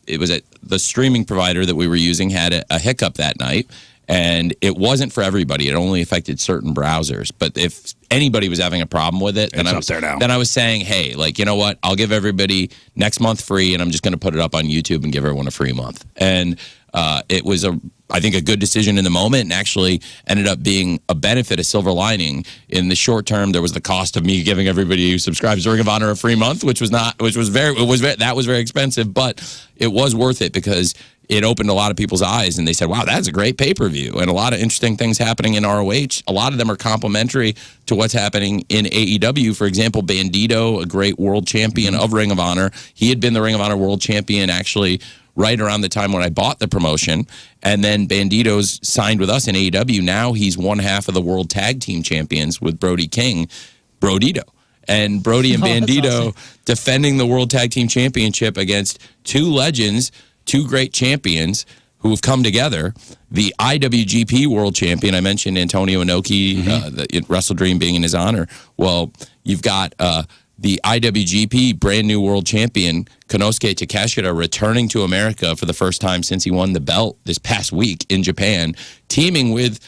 it was the streaming provider that we were using had a hiccup that night, and it wasn't for everybody. It only affected certain browsers, but if anybody was having a problem with it, then I was saying, hey, like, you know what, I'll give everybody next month free, and I'm just going to put it up on YouTube and give everyone a free month. And it was a I think, a good decision in the moment, and actually ended up being a benefit, a silver lining. In the short term, there was the cost of me giving everybody who subscribes to Ring of Honor a free month, that was very expensive, but it was worth it because it opened a lot of people's eyes, and they said, wow, that's a great pay-per-view, and a lot of interesting things happening in ROH. A lot of them are complementary to what's happening in AEW. For example, Bandito, a great world champion of Ring of Honor. He had been the Ring of Honor world champion actually right around the time when I bought the promotion. And then Bandito's signed with us in AEW. Now he's one half of the world tag team champions with Brody King, Brodito. And Brody and Bandito defending the world tag team championship against two legends, two great champions who have come together. The IWGP world champion, I mentioned Antonio Inoki, the Wrestle Dream being in his honor. Well, you've got the IWGP brand new world champion, Konosuke Takeshita, returning to America for the first time since he won the belt this past week in Japan, teaming with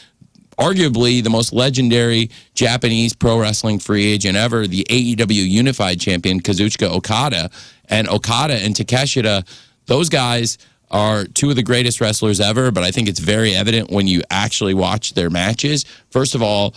arguably the most legendary Japanese pro wrestling free agent ever, the AEW Unified Champion, Kazuchika Okada. And Okada and Takeshita, those guys are two of the greatest wrestlers ever, but I think it's very evident when you actually watch their matches. First of all,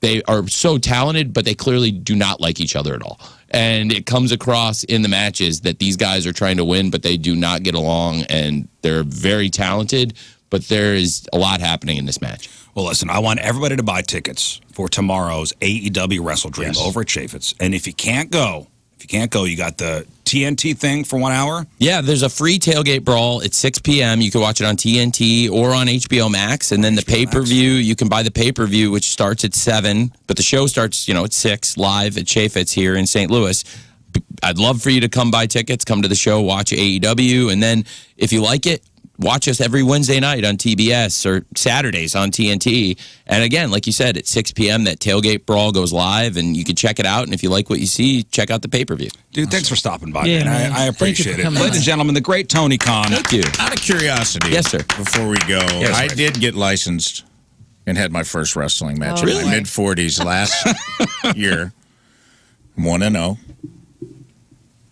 they are so talented, but they clearly do not like each other at all. And it comes across in the matches that these guys are trying to win, but they do not get along, and they're very talented, but there is a lot happening in this match. Well, listen, I want everybody to buy tickets for tomorrow's AEW Wrestle Dream over at Chaffetz. And if you can't go, you got the TNT thing for 1 hour? Yeah, there's a free tailgate brawl at 6 p.m. You can watch it on TNT or on HBO Max. And then the pay-per-view, you can buy the pay-per-view, which starts at 7. But the show starts, at 6, live at Chaffetz here in St. Louis. I'd love for you to come buy tickets, come to the show, watch AEW. And then if you like it, watch us every Wednesday night on TBS or Saturdays on TNT. And again, like you said, at 6 p.m., that tailgate brawl goes live, and you can check it out. And if you like what you see, check out the pay-per-view. Dude, thanks for stopping by, Yeah, man. man. I appreciate it. coming Ladies and gentlemen, the great Tony Khan. Thank you. Out of curiosity, Yes, sir. before we go, Yes, I sir. did get licensed and had my first wrestling match Oh, in really? my mid-40s last year. 1-0.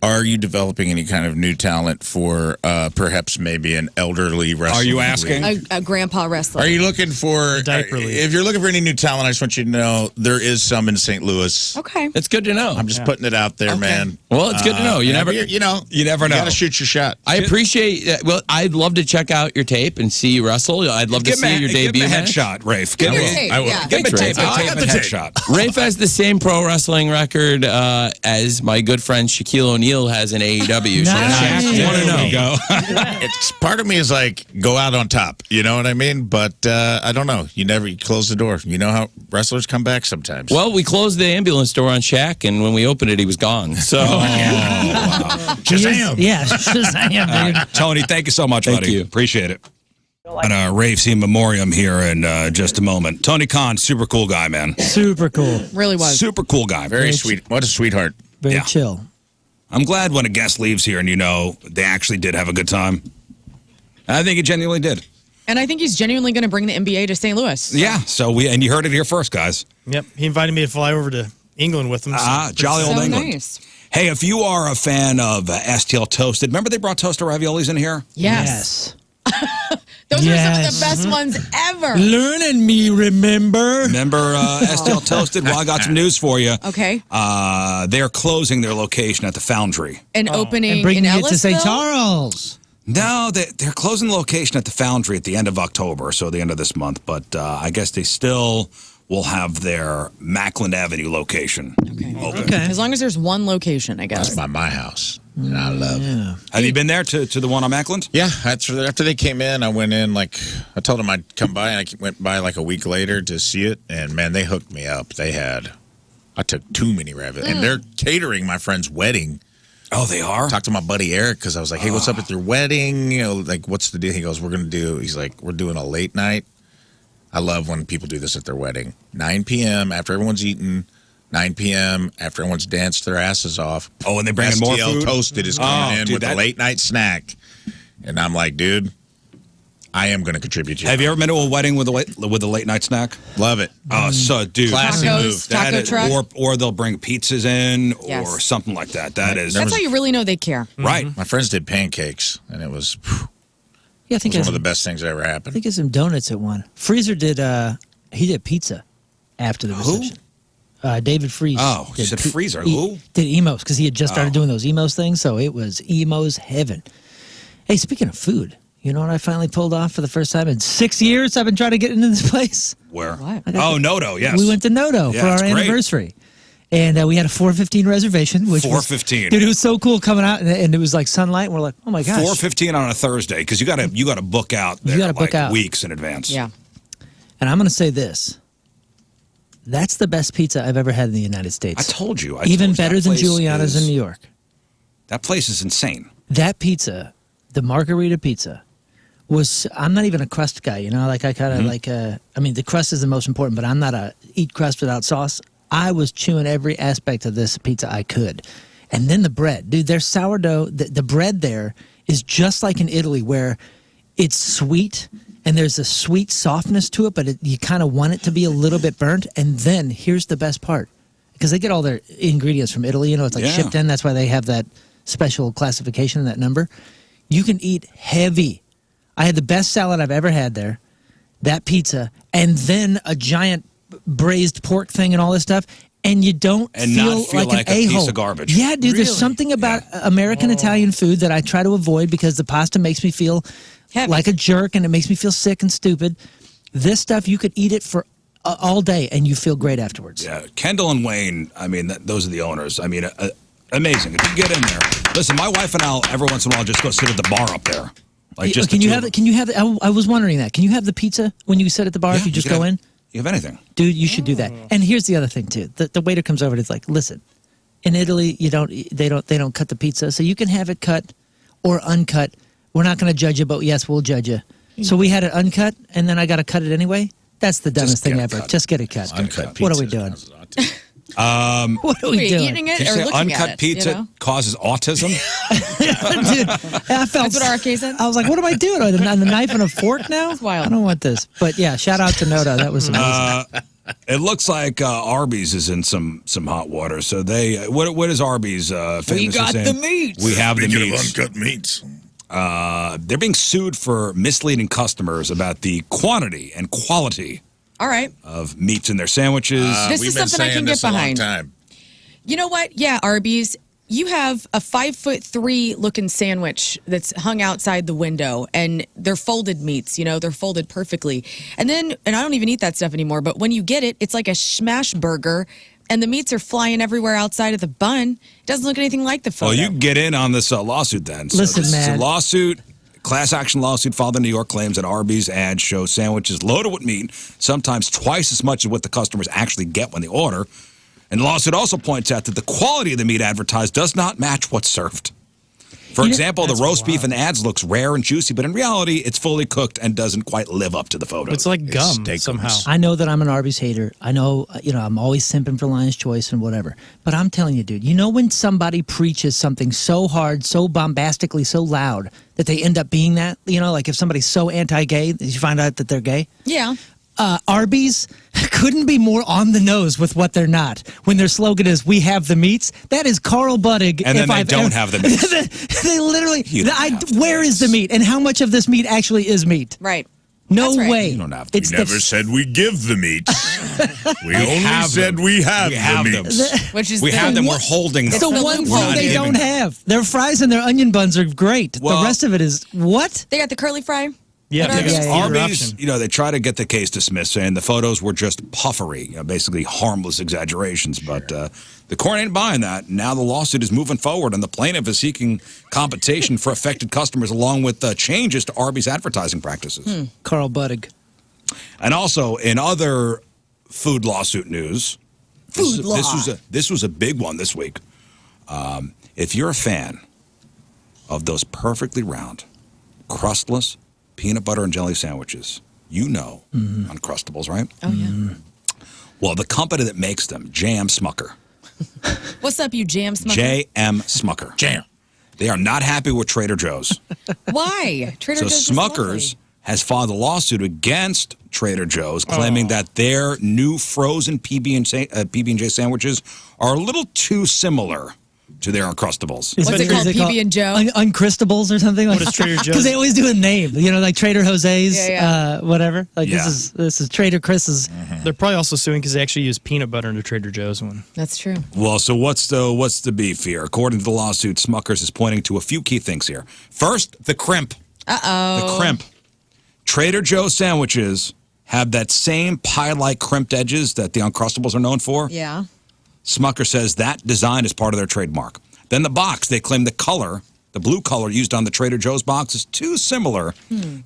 Are you developing any kind of new talent for perhaps maybe an elderly wrestler? Are you asking? A grandpa wrestler. Are you looking for Diaper league. if you're looking for any new talent, I just want you to know there is some in St. Louis. Okay. It's good to know. I'm just putting it out there, man. Well, it's good to know. You never you never You never know. got to shoot your shot. I appreciate that. Well, I'd love to check out your tape and see you wrestle. I'd love to see your Give debut him a match. headshot, Rafe. Give I him will. Tape, I will. yeah. Give him a Thanks, tape, Rafe. a I tape got and the tape. headshot. Rafe has the same pro wrestling record as my good friend Shaquille O'Neal has in AEW. Nice. Shaq, There there you go. It's part of me is like go out on top. You know what I mean? But I don't know. You close the door. You know how wrestlers come back sometimes. Well, we closed the ambulance door on Shaq, and when we opened it, he was gone. So, Shazam! Yeah, Shazam, dude. Tony, thank you so much, Thank buddy. you. Appreciate it. On Rafe's in memoriam here in just a moment. Tony Khan, super cool guy, man. Super cool. Really was. Super cool guy. Very sweet. What a sweetheart. Very Yeah. chill. I'm glad when a guest leaves here and they actually did have a good time. I think he genuinely did. And I think he's genuinely going to bring the NBA to St. Louis. Yeah. So and you heard it here first, guys. Yep. He invited me to fly over to England with him. so- Jolly old So England. nice. Hey, if you are a fan of STL Toasted, remember they brought toaster raviolis in here? Yes. Those are some of Yes. the best ones ever. Learn and me, remember? Remember STL Toasted? Well, I got some news for you. Okay. They're closing their location at the Foundry. And opening And bringing in it to St. Ellisville? Charles. No, they're closing the location at the Foundry at the end of October, so the end of this month. But I guess they still will have their Mackland Avenue location. Okay. As long as there's one location, I guess. That's by my house. And I love it. Have you been there to the one on Mackland? Yeah, after they came in, I went in I told them I'd come by, and I went by like a week later to see it, and man, they hooked me up. I took too many rabbits, and they're catering my friend's wedding. Oh, they are? Talked to my buddy Eric because I was like, hey, what's up at your wedding? What's the deal? He goes, we're doing a late night. I love when people do this at their wedding. 9 p.m. after everyone's eaten. 9 p.m. after everyone's danced their asses off. Oh, and they bring in more STL food? Toasted is coming in dude, with a late night snack. And I'm like, dude, I am going to contribute to Have you ever been to a wedding with a late night snack? Love it. Oh, so dude, Classy Tacos, move. taco that is, truck. or they'll bring pizzas in Yes. or something like that. That is That's how you really know they care. right. My friends did pancakes, and it was Yeah, I think It was one of the best things that ever I happened. think it's some donuts at one. Freezer did. He did pizza after the Who? reception. David Freeze. Oh, you said Freezer. Who? Did emos because he had just started doing those emos things, so it was emos heaven. Hey, speaking of food, you know what I finally pulled off for the first time in 6 years? I've been trying to get into this place. Where? What? Oh, Noto, yes. We went to Noto Yeah, for it's our great. anniversary. And we had a 4:15 reservation, which 4:15. was, dude, it was so cool coming out, and it was like sunlight. And we're like, oh my gosh, 4:15 on a Thursday because you got to book out. There, You gotta book out. weeks in advance. Yeah. And I'm going to say this: that's the best pizza I've ever had in the United I States. told you. Even that better than place Giuliano's in is- New York. That place is insane. That pizza, the margarita pizza, was. I'm not even a crust guy, you know. Like I kind of like. I mean, the crust is the most important, but I'm not a eat crust without sauce. I was chewing every aspect of this pizza I could, and then the bread, dude. Their sourdough, the bread there is just like in Italy, where it's sweet and there's a sweet softness to it, but you kind of want it to be a little bit burnt. And then here's the best part, because they get all their ingredients from Italy. You know, it's like Yeah. shipped in. That's why they have that special classification, that number. You can eat heavy. I had the best salad I've ever had there, that pizza, and then a giant braised pork thing and all this stuff, and you don't And feel, not feel like an a piece a-hole. of garbage. Yeah, dude, Really? there's something about American Italian food that I try to avoid because the pasta makes me feel Heavy. like a jerk and it makes me feel sick and stupid. This stuff, you could eat it for all day and you feel great afterwards. Yeah, Kendall and Wayne. I mean, those are the owners. I mean, amazing. If you get in there, listen. My wife and I'll every once in a while just go sit at the bar up there. Like just can the you two have of it? Can you have it? I was wondering that. Can you have the pizza when you sit at the bar Yeah, if you just can go have- in? You have anything? Dude, you should do that. And here's the other thing too. The waiter comes over and it's like, listen, in Italy, they don't cut the pizza, so you can have it cut or uncut. We're not going to judge you, but yes, we'll judge you. So we had it uncut, and then I got to cut it anyway. That's the dumbest thing get it ever. cut. Just get it cut. Uncut What are we pizza doing? sounds autistic. What are we Wait, doing? eating it Did you or say looking uncut at it, pizza You know? causes autism? Dude, I felt. That's what RK said? I was like, what am I doing? On the knife and a fork now? It's wild. I don't want this. But yeah, shout out to Noto. That was amazing. It looks like Arby's is in some hot water. So they what is Arby's famous for saying? meats. We have the Speaking of meats. uncut meats. They're being sued for misleading customers about the quantity and quality All right. of meats in their sandwiches. This We've is been something I saying can this get a long behind. time. You know what? Yeah, Arby's. You have a 5'3" looking sandwich that's hung outside the window, and they're folded meats. You know, they're folded perfectly. And I don't even eat that stuff anymore. But when you get it, it's like a smash burger, and the meats are flying everywhere outside of the bun. It doesn't look anything like the photo. Well, you get in on this lawsuit then. So Listen, this is man. a lawsuit. Class action lawsuit filed in New York claims that Arby's ads show sandwiches loaded with meat, sometimes twice as much as what the customers actually get when they order. And the lawsuit also points out that the quality of the meat advertised does not match what's served. For example, the roast beef in the ads looks rare and juicy, but in reality, it's fully cooked and doesn't quite live up to the photos. It's like gum steakums. somehow. I know that I'm an Arby's hater. I know, I'm always simping for Lion's Choice and whatever. But I'm telling you, dude, you know when somebody preaches something so hard, so bombastically, so loud that they end up being that? You know, like if somebody's so anti-gay that you find out that they're gay? Yeah. Arby's couldn't be more on the nose with what they're not. When their slogan is "We have the meats," that is Carl Buddig. And then if they I've don't ever- have the meats. They literally. You don't have the Where is the meats. meat, and how much of this meat actually is meat? Right. No That's right. way. You don't have to. It's We the never said we give the meats. we only have said them. we have We the have them. meats. Which is We the have them. one- We're holding them. It's the the one loophole. thing they Not don't even- have. Their fries and their onion buns are great. Well- the rest of it is what? They got the curly fry. Yeah, At Arby's. because Yeah, either Arby's, option. they try to get the case dismissed, saying the photos were just puffery, basically harmless exaggerations. But the court ain't buying that. Now the lawsuit is moving forward, and the plaintiff is seeking compensation for affected customers, along with changes to Arby's advertising practices. Carl Buddig. And also, in other food lawsuit news, this was a big one this week. If you're a fan of those perfectly round, crustless peanut butter and jelly sandwiches, Uncrustables, right? Oh, yeah. Well, the company that makes them, J.M. Smucker, What's up, you jam smucker? J.M. Smucker, Jam. they are not happy with Trader Joe's. Why? Trader So Joe's is Smucker's lovely. has filed a lawsuit against Trader Joe's, claiming that their new frozen PB&J sandwiches are a little too similar to their Uncrustables. What's it called, PB and Joe? Uncrustables or something like What is Trader Joe's? Because they always do a name, like Trader Jose's, Yeah. whatever. Like Yeah. this is Trader Chris's. They're probably also suing because they actually use peanut butter in the Trader Joe's one. That's true. Well, so what's the beef here? According to the lawsuit, Smucker's is pointing to a few key things here. First, the crimp. Uh-oh. The crimp. Trader Joe's sandwiches have that same pie-like crimped edges that the Uncrustables are known for. Yeah. Smucker says that design is part of their trademark. Then the box, they claim the color, the blue color used on the Trader Joe's box is too similar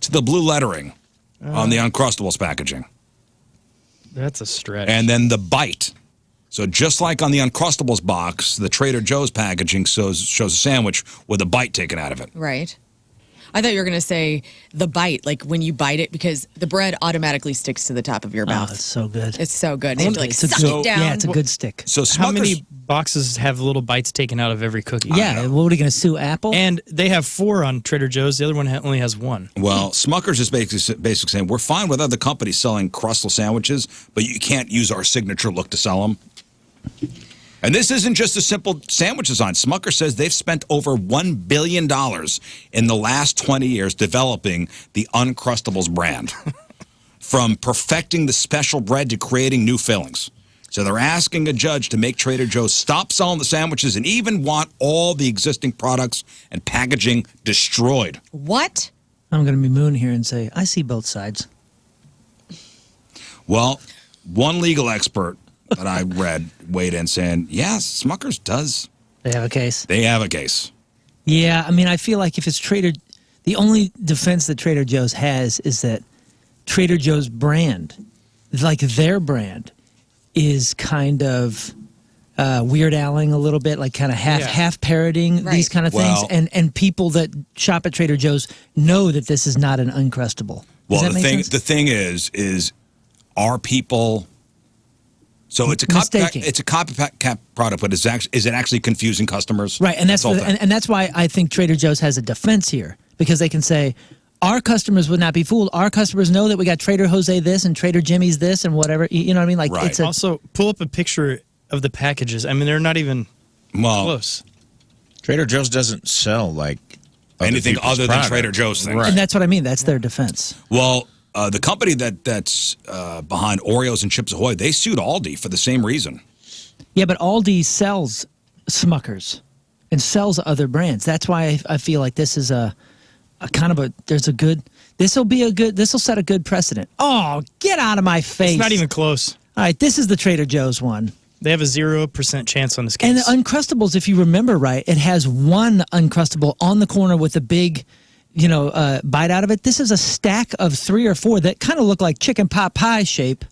to the blue lettering on the Uncrustables packaging. That's a stretch. And then the bite. So just like on the Uncrustables box, the Trader Joe's packaging shows a sandwich with a bite taken out of it. Right. I thought you were going to say the bite, like when you bite it, because the bread automatically sticks to the top of your Oh, mouth. it's so good. It's so good. You have to like It's a suck good, it down. yeah, it's a good stick. So How Smucker's, many boxes have little bites taken out of every cookie? Yeah, what are you going to sue Apple? And they have 4 on Trader Joe's. The other one only has 1. well, Smucker's is basically saying, we're fine with other companies selling Crustal sandwiches, but you can't use our signature look to sell them. And this isn't just a simple sandwich design. Smucker says they've spent over $1 billion in the last 20 years developing the Uncrustables brand, from perfecting the special bread to creating new fillings. So they're asking a judge to make Trader Joe's stop selling the sandwiches and even want all the existing products and packaging destroyed. What? I'm going to be moon here and say, I see both sides. Well, one legal expert that I read weighed in saying, yes, Smucker's does. They have a case. They have a case. Yeah, I mean, I feel like if it's the only defense that Trader Joe's has is that Trader Joe's brand, like their brand, is kind of Weird Al-ing a little bit, like kind of half parroting these kind of things, Well- and people that shop at Trader Joe's know that this is not an Uncrustable. Does Well, that make sense? the thing is, are people? So it's a Mistaking. copycat product, but is it actually confusing customers? Right, and that's the whole thing. and that's why I think Trader Joe's has a defense here, because they can say our customers would not be fooled. Our customers know that we got Trader Jose this and Trader Jimmy's this and whatever. You know what I mean? Like Right. it's a, Also, pull up a picture of the packages. I mean, they're not even Well, close. Trader Joe's doesn't sell like other anything people's other than product. Trader Joe's things. and that's what I mean. That's their defense. Well, the company that's behind Oreos and Chips Ahoy, they sued Aldi for the same reason. Yeah, but Aldi sells Smuckers and sells other brands. That's why I feel like this is a kind of a this will set a good precedent. Oh, get out of my face. It's not even close. All right, this is the Trader Joe's one. They have a 0% chance on this case. And the Uncrustables, if you remember right, it has one Uncrustable on the corner with a big, bite out of it. This is a stack of 3 or 4 that kind of look like chicken pot pie shape.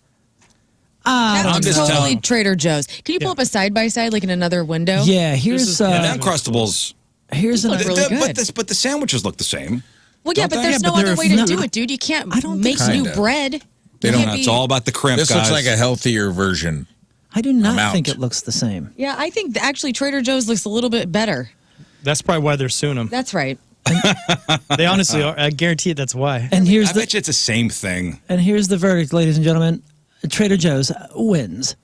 That I'm looks just totally telling- Trader Joe's. Can you pull up a sid-by-side, like in another window? Yeah, here's is- And Uncrustables, here's an Looks really good. but the sandwiches look the same. Well, yeah, Don't but they? there's Yeah, no but other they're way to not- do it, dude. You can't I don't make think new so. bread. They You don't- can't It's be- all about the crimp, This guys. looks like a healthier version. I do I'm not out. think it looks the same. Yeah, I think actually Trader Joe's looks a little bit better. That's probably why they're suing them. That's right. They honestly are. I guarantee it, that's why. And here's I the bet you it's the same thing. verdict, ladies and gentlemen. Trader Joe's wins.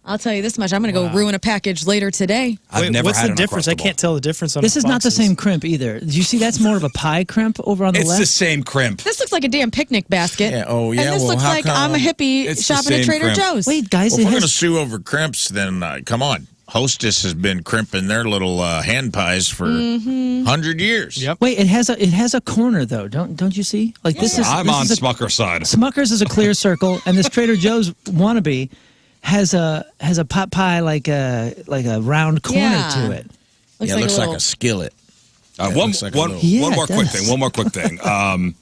I'll tell you this much. I'm going to go ruin a package later today. I've Wait, never what's had the an difference? I Uncrustable. can't tell the difference on This is not the boxes. same crimp either. Did you see that's more of a pie crimp over on the It's left? the same crimp. This looks like a damn picnic basket. Yeah, oh, yeah, And this well, looks how like I'm a come hippie it's the shopping at same Trader crimp? Joe's. Wait, guys, Well, if it we're going to has, sue over crimps, then come on. Hostess has been crimping their little hand pies for 100 years. Yep. wait, it has a corner though. Don't you see? Like this is I'm this on is a- Smucker's side. Smucker's is a clear circle, and this Trader Joe's wannabe has a pot pie like a round corner Yeah. to it. Yeah, it like looks a like little, a skillet. One looks like a one- little- Yeah, one more it quick does. thing. One more quick thing.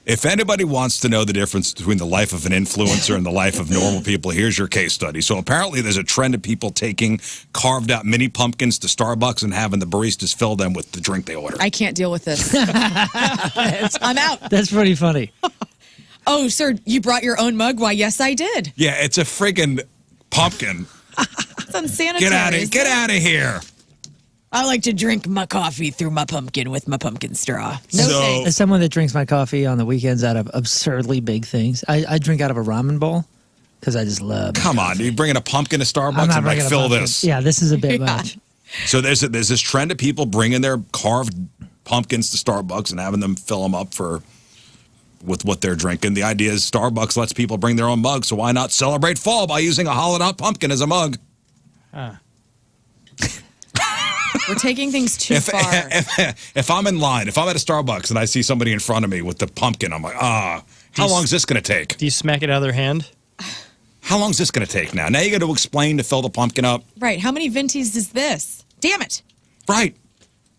If anybody wants to know the difference between the life of an influencer and the life of normal people, here's your case study. So apparently there's a trend of people taking carved out mini pumpkins to Starbucks and having the baristas fill them with the drink they order. I can't deal with this. I'm out. That's pretty funny. Oh, sir, you brought your own mug? Why, yes, I did. Yeah, it's a friggin' pumpkin. It's unsanitary. Get out of here. I like to drink my coffee through my pumpkin with my pumpkin straw. No So- thanks. As someone that drinks my coffee on the weekends out of absurdly big things, I drink out of a ramen bowl because I just love. Come on, you bringing a pumpkin to I'm Starbucks not and like bringing a fill pumpkin. this. Yeah, this is a bit Yeah. much. So there's this trend of people bringing their carved pumpkins to Starbucks and having them fill them up with what they're drinking. The idea is Starbucks lets people bring their own mugs, so why not celebrate fall by using a hollowed out pumpkin as a mug? Huh. We're taking things too far. If I'm in line, if I'm at a Starbucks and I see somebody in front of me with the pumpkin, I'm like, how long is this going to take? Do you smack it out of their hand? How long is this going to take now? Now you got to explain to fill the pumpkin up. Right. How many Vinties is this? Damn it. Right.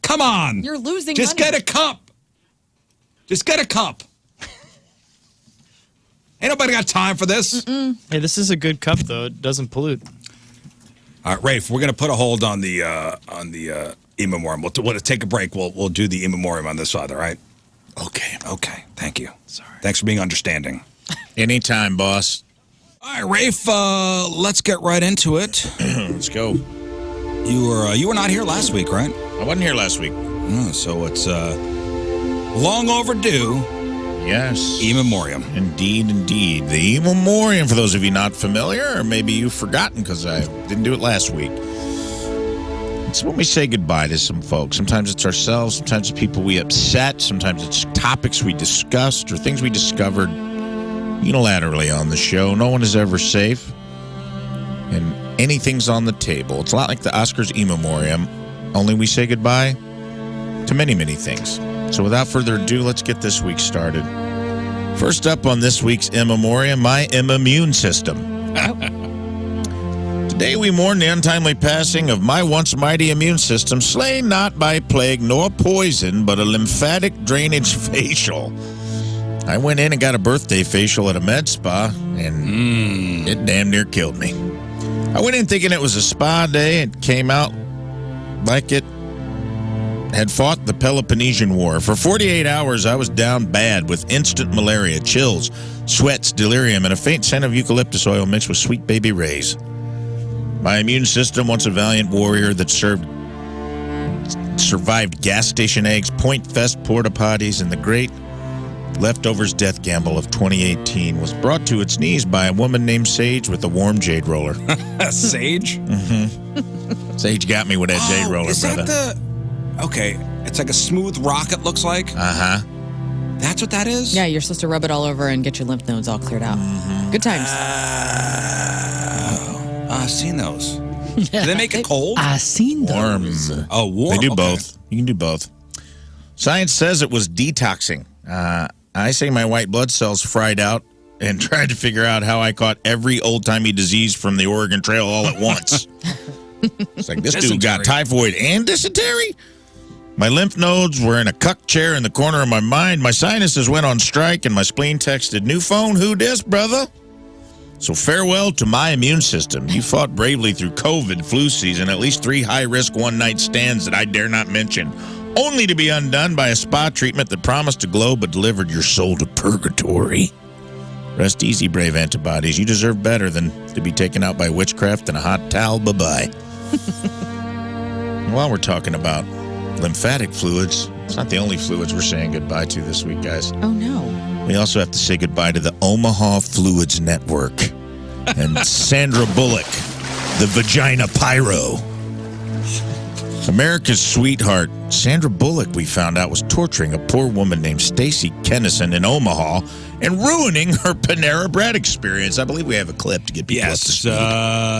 Come on. You're losing Just money. get a cup. Just get a cup. Ain't nobody got time for this. Hey, this is a good cup, though. It doesn't pollute. All right, Rafe, we're going to put a hold on the in memoriam. We'll take a break. We'll do the in memoriam on this side, all right? Okay. Okay. Thank you. Sorry. Thanks for being understanding. Anytime, boss. All right, Rafe, let's get right into it. Let's go. You were not here last week, right? I wasn't here last week. So it's long overdue. Yes. In memoriam. Indeed, indeed. The in memoriam, for those of you not familiar, or maybe you've forgotten because I didn't do it last week. It's when we say goodbye to some folks. Sometimes it's ourselves, sometimes it's people we upset, sometimes it's topics we discussed or things we discovered unilaterally on the show. No one is ever safe, and anything's on the table. It's a lot like the Oscars in memoriam, only we say goodbye to many, many things. So without further ado, let's get this week started. First up on this week's in memoriam, my immune system. Today we mourn the untimely passing of my once mighty immune system, slain not by plague nor poison, but a lymphatic drainage facial. I went in and got a birthday facial at a med spa, and it damn near killed me. I went in thinking it was a spa day and came out like it had fought the Peloponnesian War. For 48 hours, I was down bad with instant malaria, chills, sweats, delirium, and a faint scent of eucalyptus oil mixed with sweet baby rays. My immune system, once a valiant warrior that survived gas station eggs, Point Fest porta potties, and the great leftovers death gamble of 2018, was brought to its knees by a woman named Sage with a warm jade roller. Sage? Mm-hmm. Sage got me with that jade roller, is brother. That okay, it's like a smooth rock, it looks like. Uh-huh. That's what that is? Yeah, you're supposed to rub it all over and get your lymph nodes all cleared out. Good times. I've seen those. Do they make it cold? I seen those. Warm. Oh, warm. They do okay. both. You can do both. Science says it was detoxing. I say my white blood cells fried out and tried to figure out how I caught every old-timey disease from the Oregon Trail all at once. It's like, this dude got typhoid and dysentery? My lymph nodes were in a cuck chair in the corner of my mind. My sinuses went on strike, and my spleen texted, "New phone, who dis, brother?" So farewell to my immune system. You fought bravely through COVID, flu season, at least 3 high-risk one-night stands that I dare not mention, only to be undone by a spa treatment that promised to glow but delivered your soul to purgatory. Rest easy, brave antibodies. You deserve better than to be taken out by witchcraft and a hot towel. Bye-bye. While we're talking about lymphatic fluids, it's not the only fluids we're saying goodbye to this week, guys. Oh, no. We also have to say goodbye to the Omaha Fluids Network and Sandra Bullock, the Vagina Pyro. America's sweetheart, Sandra Bullock, we found out, was torturing a poor woman named Stacy Kennison in Omaha and ruining her Panera Bread experience. I believe we have a clip to get people up to speed.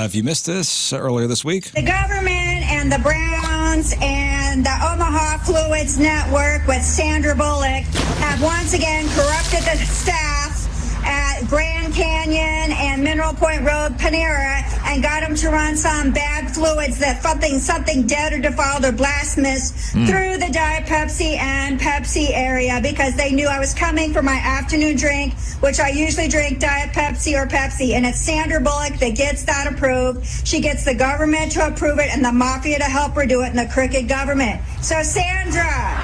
If you missed this earlier this week. The government and the Browns and the Omaha Fluids Network with Sandra Bullock have once again corrupted the staff at Grand Canyon and Mineral Point Road, Panera, and got them to run some bad fluids that something dead or defiled or blasphemous through the Diet Pepsi and Pepsi area because they knew I was coming for my afternoon drink, which I usually drink Diet Pepsi or Pepsi, and it's Sandra Bullock that gets that approved. She gets the government to approve it and the mafia to help her do it, and the crooked government. So Sandra,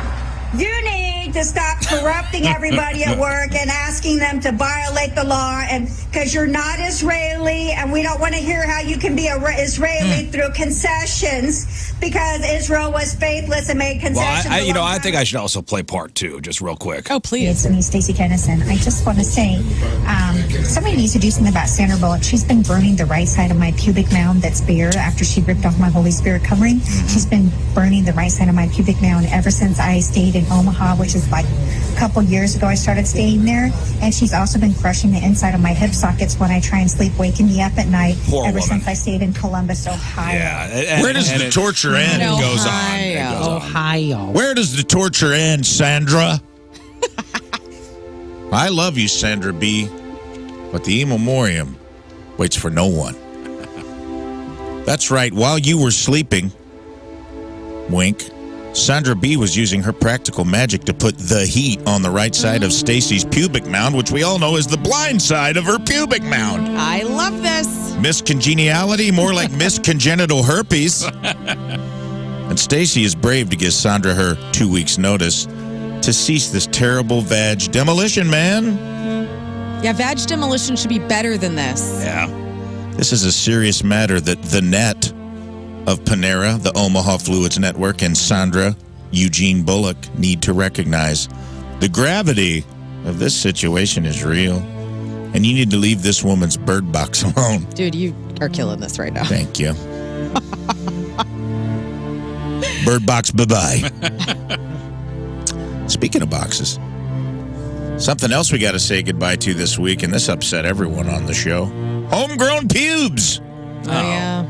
you need need to stop corrupting everybody at work and asking them to violate the law, and because you're not Israeli, and we don't want to hear how you can be Israeli through concessions, because Israel was faithless and made concessions. Well, I think I should also play part 2, just real quick. Oh, please. It's me, Stacey Kennison. I just want to say, somebody needs to do something about Sandra Bullock. She's been burning the right side of my pubic mound that's bare after she ripped off my Holy Spirit covering. She's been burning the right side of my pubic mound ever since I stayed in Omaha, which is like a couple years ago I started staying there. And she's also been crushing the inside of my hip sockets when I try and sleep, waking me up at night ever since I stayed in Columbus, Ohio. Yeah. Where does the torture end? It goes on. Ohio. Where does the torture end, Sandra? I love you, Sandra B., but the in memoriam waits for no one. That's right. While you were sleeping, wink, Sandra B. was using her practical magic to put the heat on the right side of Stacy's pubic mound, which we all know is the blind side of her pubic mound. I love this. Miss Congeniality, more like Miss Congenital Herpes. And Stacy is brave to give Sandra her 2 weeks' notice to cease this terrible vag demolition, man. Yeah, vag demolition should be better than this. Yeah. This is a serious matter that the net of Panera, the Omaha Fluids Network, and Sandra Eugene Bullock need to recognize. The gravity of this situation is real, and you need to leave this woman's bird box alone. Dude, you are killing this right now. Thank you. Bird box, bye-bye. Speaking of boxes, something else we got to say goodbye to this week, and this upset everyone on the show. Homegrown pubes. Oh, yeah.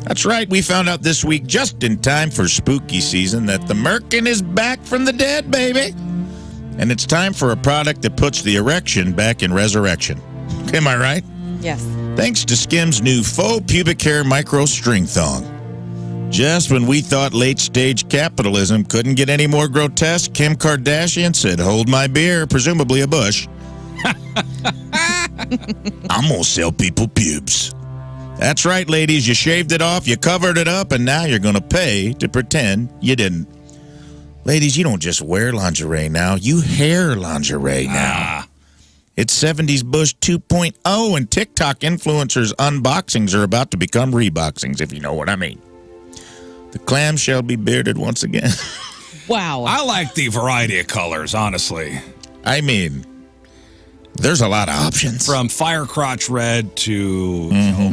That's right. We found out this week, just in time for spooky season, that the merkin is back from the dead, baby. And it's time for a product that puts the erection back in resurrection. Am I right? Yes. Thanks to Skim's new faux pubic hair micro string thong. Just when we thought late-stage capitalism couldn't get any more grotesque, Kim Kardashian said, "Hold my beer," presumably a bush. I'm going to sell people pubes. That's right, ladies. You shaved it off, you covered it up, and now you're going to pay to pretend you didn't. Ladies, you don't just wear lingerie now. You hair lingerie now. It's 70s Bush 2.0, and TikTok influencers' unboxings are about to become reboxings, if you know what I mean. The clam shall be bearded once again. Wow. I like the variety of colors, honestly. I mean, there's a lot of options. From fire crotch red to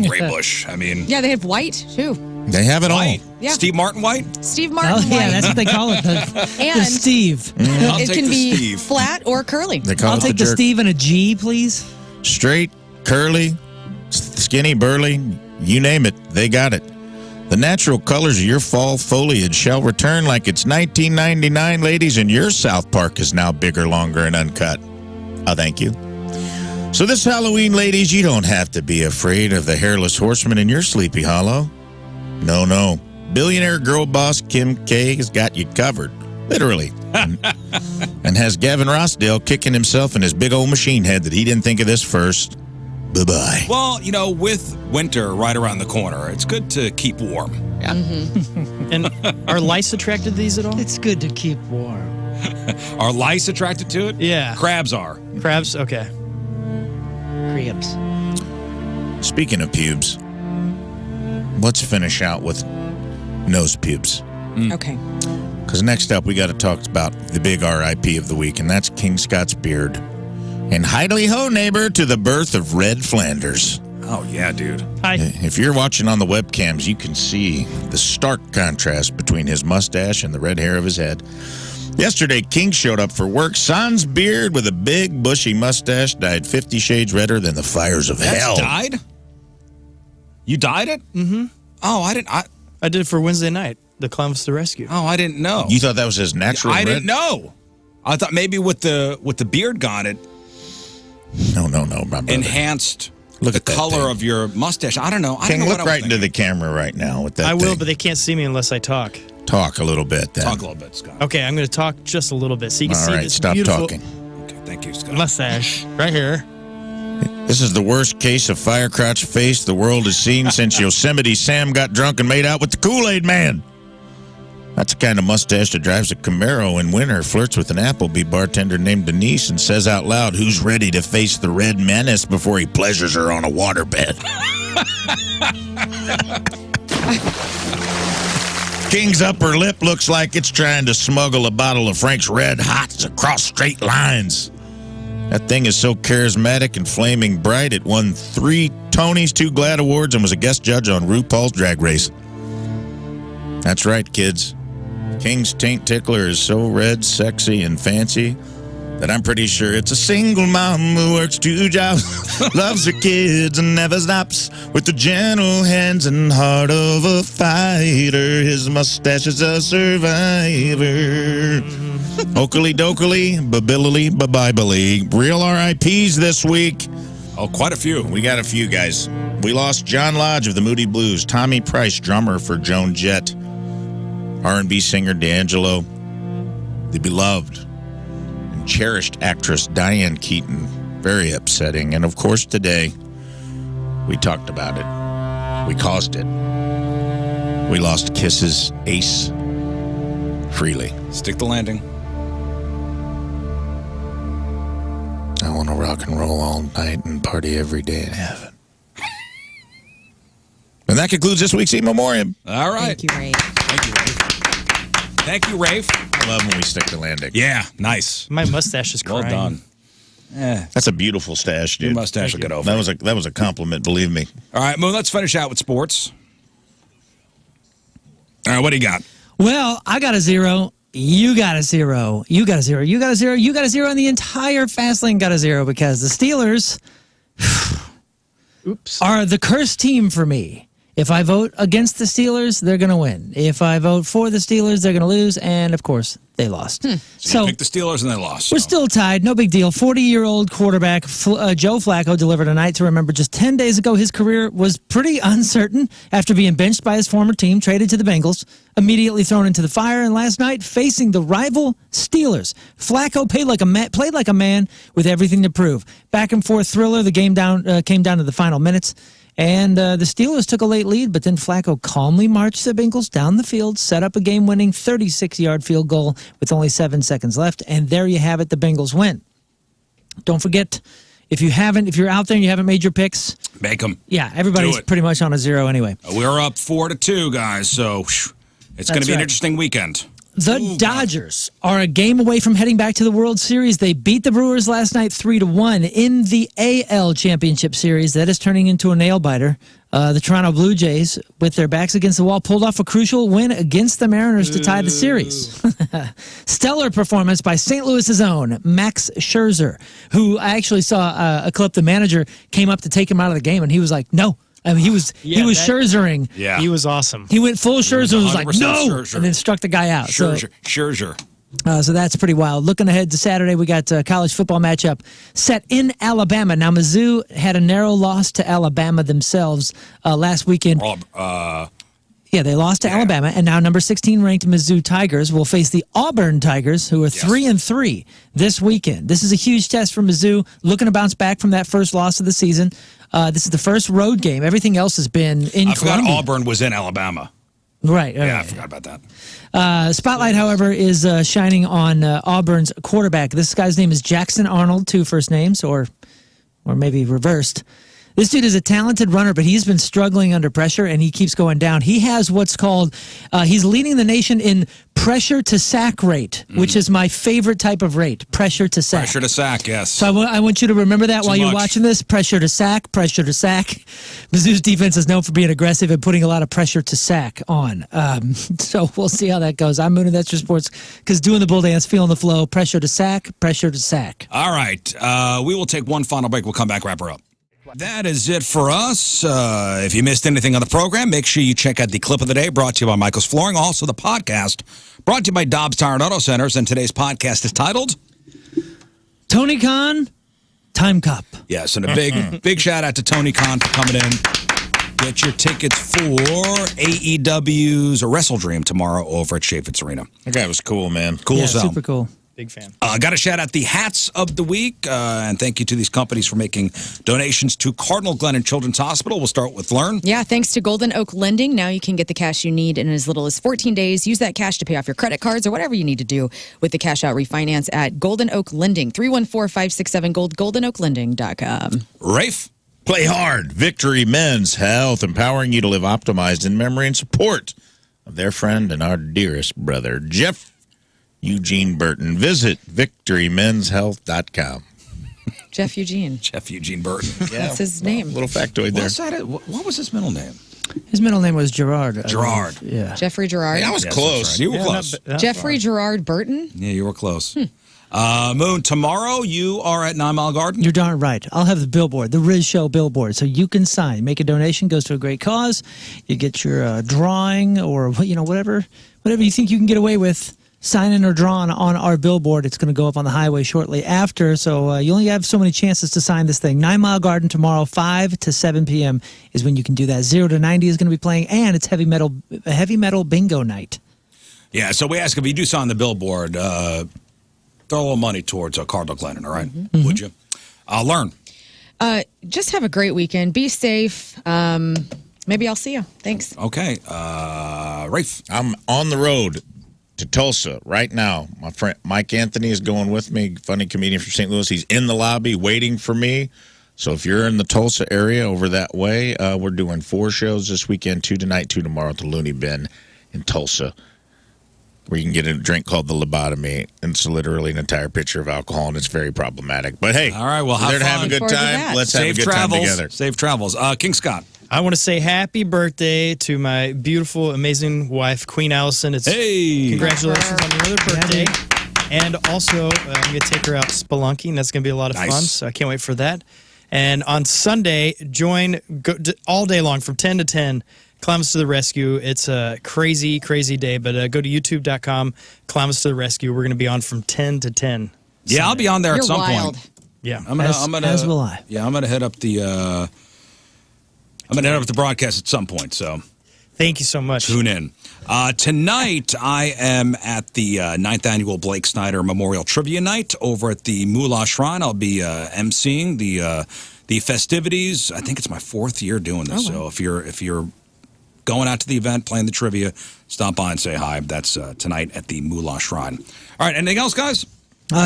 gray bush. I mean, Yeah, they have white, too. They have it white. all. Yeah. Steve Martin white? Steve Martin Oh, white. yeah, that's what they call it. The And Steve. I'll it take can the be Steve. flat or curly. They call I'll it take the jerk. Steve and a G, please. Straight, curly, skinny, burly, you name it, they got it. The natural colors of your fall foliage shall return like it's 1999, ladies, and your South Park is now bigger, longer, and uncut. Oh, thank you. So this Halloween, ladies, you don't have to be afraid of the Hairless Horseman in your Sleepy Hollow. No, no. Billionaire girl boss Kim K has got you covered, literally, and has Gavin Rossdale kicking himself in his big old machine head that he didn't think of this first. Bye-bye. Well, with winter right around the corner, it's good to keep warm. Yeah. And are lice attracted to these at all? It's good to keep warm. Are lice attracted to it? Yeah. Crabs are. Crabs? Okay. Cribs. Speaking of pubes, let's finish out with nose pubes. Okay. Because next up, we got to talk about the big R.I.P. of the week, and that's King Scott's beard. And hidely ho, neighbor, to the birth of Red Flanders. Oh, yeah, dude. Hi. If you're watching on the webcams, you can see the stark contrast between his mustache and the red hair of his head. Yesterday, King showed up for work. Sans beard with a big, bushy mustache dyed 50 shades redder than the fires of hell. Dyed? You dyed it? Mm-hmm. Oh, I didn't. I did it for Wednesday night. The Clown was the Rescue. Oh, I didn't know. You thought that was his natural I red? didn't know. I thought maybe with the beard gone, it No, my brother. enhanced Look the at that color thing. of your mustache. I don't know. I King, don't know look what I was right into the thinking. camera right now with that I will, thing. but they can't see me unless I talk. Talk a little bit then. Talk a little bit, Scott. Okay, I'm going to talk just a little bit so you can All see right, this stop beautiful talking. Okay, thank you, Scott. mustache right here. This is the worst case of fire crotch face the world has seen since Yosemite Sam got drunk and made out with the Kool-Aid Man. That's the kind of mustache that drives a Camaro in winter, flirts with an Applebee bartender named Denise, and says out loud, "Who's ready to face the red menace?" before he pleasures her on a waterbed. King's upper lip looks like it's trying to smuggle a bottle of Frank's Red Hots across straight lines. That thing is so charismatic and flaming bright, it won 3 Tonys, 2 GLAAD Awards, and was a guest judge on RuPaul's Drag Race. That's right, kids. King's taint tickler is so red, sexy, and fancy that I'm pretty sure it's a single mom who works 2 jobs, loves her kids, and never stops, with the gentle hands and heart of a fighter. His mustache is a survivor. Oakley dokley, babillily, babibily. Real R.I.Ps this week. Oh, quite a few. We got a few, guys. We lost John Lodge of the Moody Blues, Tommy Price, drummer for Joan Jett, R&B singer D'Angelo, the beloved and cherished actress Diane Keaton. Very upsetting. And, of course, today, we talked about it. We caused it. We lost Kiss's Ace Frehley. Stick the landing. I want to rock and roll all night and party every day in heaven. And that concludes this week's In Memoriam. All right. Thank you, Ray. Thank you, Rafe. Thank you, Rafe. I love when we stick the landing. Yeah, nice. My mustache is crying. Well done. That's a beautiful stash, dude. Your mustache will get over. That was a compliment, believe me. All right, Moon, let's finish out with sports. All right, what do you got? Well, I got a 0. You got a 0. You got a 0. You got a 0. You got a 0. And the entire fast lane got a 0 because the Steelers are the cursed team for me. If I vote against the Steelers, they're going to win. If I vote for the Steelers, they're going to lose. And, of course, they lost. So you picked the Steelers and they lost. We're still tied. No big deal. 40-year-old quarterback Joe Flacco delivered a night to remember. Just 10 days ago, his career was pretty uncertain after being benched by his former team, traded to the Bengals, immediately thrown into the fire, and last night facing the rival Steelers. Flacco played like a man with everything to prove. Back and forth thriller. The game came down to the final minutes. And the Steelers took a late lead, but then Flacco calmly marched the Bengals down the field, set up a game-winning 36-yard field goal with only 7 seconds left, and there you have it, the Bengals win. Don't forget, if you're out there and you haven't made your picks, make them. Yeah, everybody's pretty much on a 0 anyway. We're up 4-2, guys, so it's going to be an interesting weekend. The Dodgers are a game away from heading back to the World Series. They beat the Brewers last night 3-1 in the AL Championship Series. That is turning into a nail-biter. The Toronto Blue Jays, with their backs against the wall, pulled off a crucial win against the Mariners to tie the series. Stellar performance by St. Louis's own Max Scherzer, who I actually saw a clip. The manager came up to take him out of the game, and he was like, no. I mean, he was Scherzering. Yeah. He was awesome. He went full Scherzer and was like, no, Scherzer. and then struck the guy out. Scherzer. So that's pretty wild. Looking ahead to Saturday, we got a college football matchup set in Alabama. Now, Mizzou had a narrow loss to Alabama themselves last weekend. Yeah, they lost to Alabama, and now number 16 ranked Mizzou Tigers will face the Auburn Tigers, who are 3-3 this weekend. This is a huge test for Mizzou, looking to bounce back from that first loss of the season. This is the first road game. Everything else has been in I forgot Columbia. Auburn was in Alabama. Right. Yeah, I forgot about that. Spotlight, however, is shining on Auburn's quarterback. This guy's name is Jackson Arnold, 2 first names, or maybe reversed. This dude is a talented runner, but he's been struggling under pressure, and he keeps going down. He has what's called, he's leading the nation in pressure to sack rate, which is my favorite type of rate, pressure to sack. Pressure to sack, yes. So I want you to remember that while you're watching this. Pressure to sack, pressure to sack. Mizzou's defense is known for being aggressive and putting a lot of pressure to sack on. So we'll see how that goes. I'm Moon, and that's your sports, because doing the bull dance, feeling the flow, pressure to sack, pressure to sack. All right. We will take one final break. We'll come back, wrap her up. That is it for us. If you missed anything on the program, make sure you check out the clip of the day brought to you by Michael's Flooring. Also, the podcast brought to you by Dobbs Tire and Auto Centers. And today's podcast is titled Tony Khan, TIMECOP. Yes, and a big shout out to Tony Khan for coming in. Get your tickets for AEW's Wrestle Dream tomorrow over at Chaffetz Arena. That guy was cool, man. Cool as hell. Super cool. Big fan. Got to shout out the hats of the week, and thank you to these companies for making donations to Cardinal Glennon Children's Hospital. We'll start with Learn. Yeah, thanks to Golden Oak Lending, now you can get the cash you need in as little as 14 days. Use that cash to pay off your credit cards or whatever you need to do with the cash out refinance at Golden Oak Lending. 314-567-GOLD, goldenoaklending.com. Rafe. Play hard. Victory Men's Health, empowering you to live optimized in memory and support of their friend and our dearest brother, Jeff Eugene Burton. Visit victorymenshealth.com. Jeff Eugene. Jeff Eugene Burton. That's his name. Little factoid there. What's that? What was his middle name? His middle name was Gerard. Gerard. Yeah. Jeffrey Gerard. Hey, I was Yes, close. that's right. You were close. Jeffrey Gerard Burton. Yeah, you were close. Moon, tomorrow you are at 9 Mile Garden. You're darn right. I'll have the billboard, the Riz Show billboard, so you can sign. Make a donation, goes to a great cause. You get your drawing or whatever you think you can get away with. Signing or drawing on our billboard. It's going to go up on the highway shortly after, so you only have so many chances to sign this thing. 9 Mile Garden tomorrow, 5 to 7 p.m. is when you can do that. 0 to 90 is going to be playing, and it's heavy metal bingo night. Yeah, so we ask if you do sign the billboard, throw a little money towards Cardinal Glennon, all right? Mm-hmm. Would you? Learn. Just have a great weekend. Be safe. Maybe I'll see you. Thanks. Okay. Rafe. I'm on the road to Tulsa right now. My friend Mike Anthony is going with me, funny comedian from St. Louis. He's in the lobby waiting for me. So if you're in the Tulsa area over that way, we're doing 4 shows this weekend, 2 tonight, 2 tomorrow at the Looney Bin in Tulsa, where you can get a drink called the lobotomy. And it's literally an entire pitcher of alcohol, and it's very problematic. But hey, all right, well, have we're there to fun. have a good Forward to time. that. Let's have a good time together. Safe travels. King Scott. I want to say happy birthday to my beautiful, amazing wife, Queen Allison. Congratulations on your other birthday. And also, I'm going to take her out spelunking. That's going to be a lot of fun, so I can't wait for that. And on Sunday, all day long from 10 to 10, Clowns to the Rescue. It's a crazy, crazy day, but go to youtube.com, Clowns to the Rescue. We're going to be on from 10 to 10. Yeah, Sunday. I'll be on there You're at some wild. point. Yeah. As will I. Yeah, I'm gonna hit up the broadcast at some point. So, thank you so much. Tune in. Tonight, I am at the 9th annual Blake Snyder Memorial Trivia Night over at the Moolah Shrine. I'll be emceeing the festivities. I think it's my 4th year doing this. So if you're going out to the event, playing the trivia, stop by and say hi. That's tonight at the Moolah Shrine. All right, anything else, guys?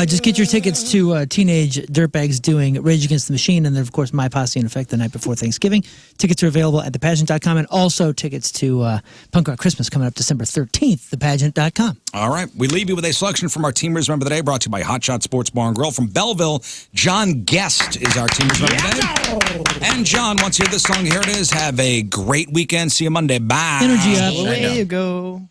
Just get your tickets to Teenage Dirtbags doing Rage Against the Machine, and then, of course, My Posse in Effect the night before Thanksgiving. Tickets are available at thepageant.com, and also tickets to Punk Rock Christmas coming up December 13th, thepageant.com. All right. We leave you with a selection from our Teamers Member of the Day, brought to you by Hot Shot Sports Bar and Grill. From Belleville, John Guest is our Teamers Member of the Day. And, John, once you hear this song, here it is. Have a great weekend. See you Monday. Bye. Energy up. Away you go.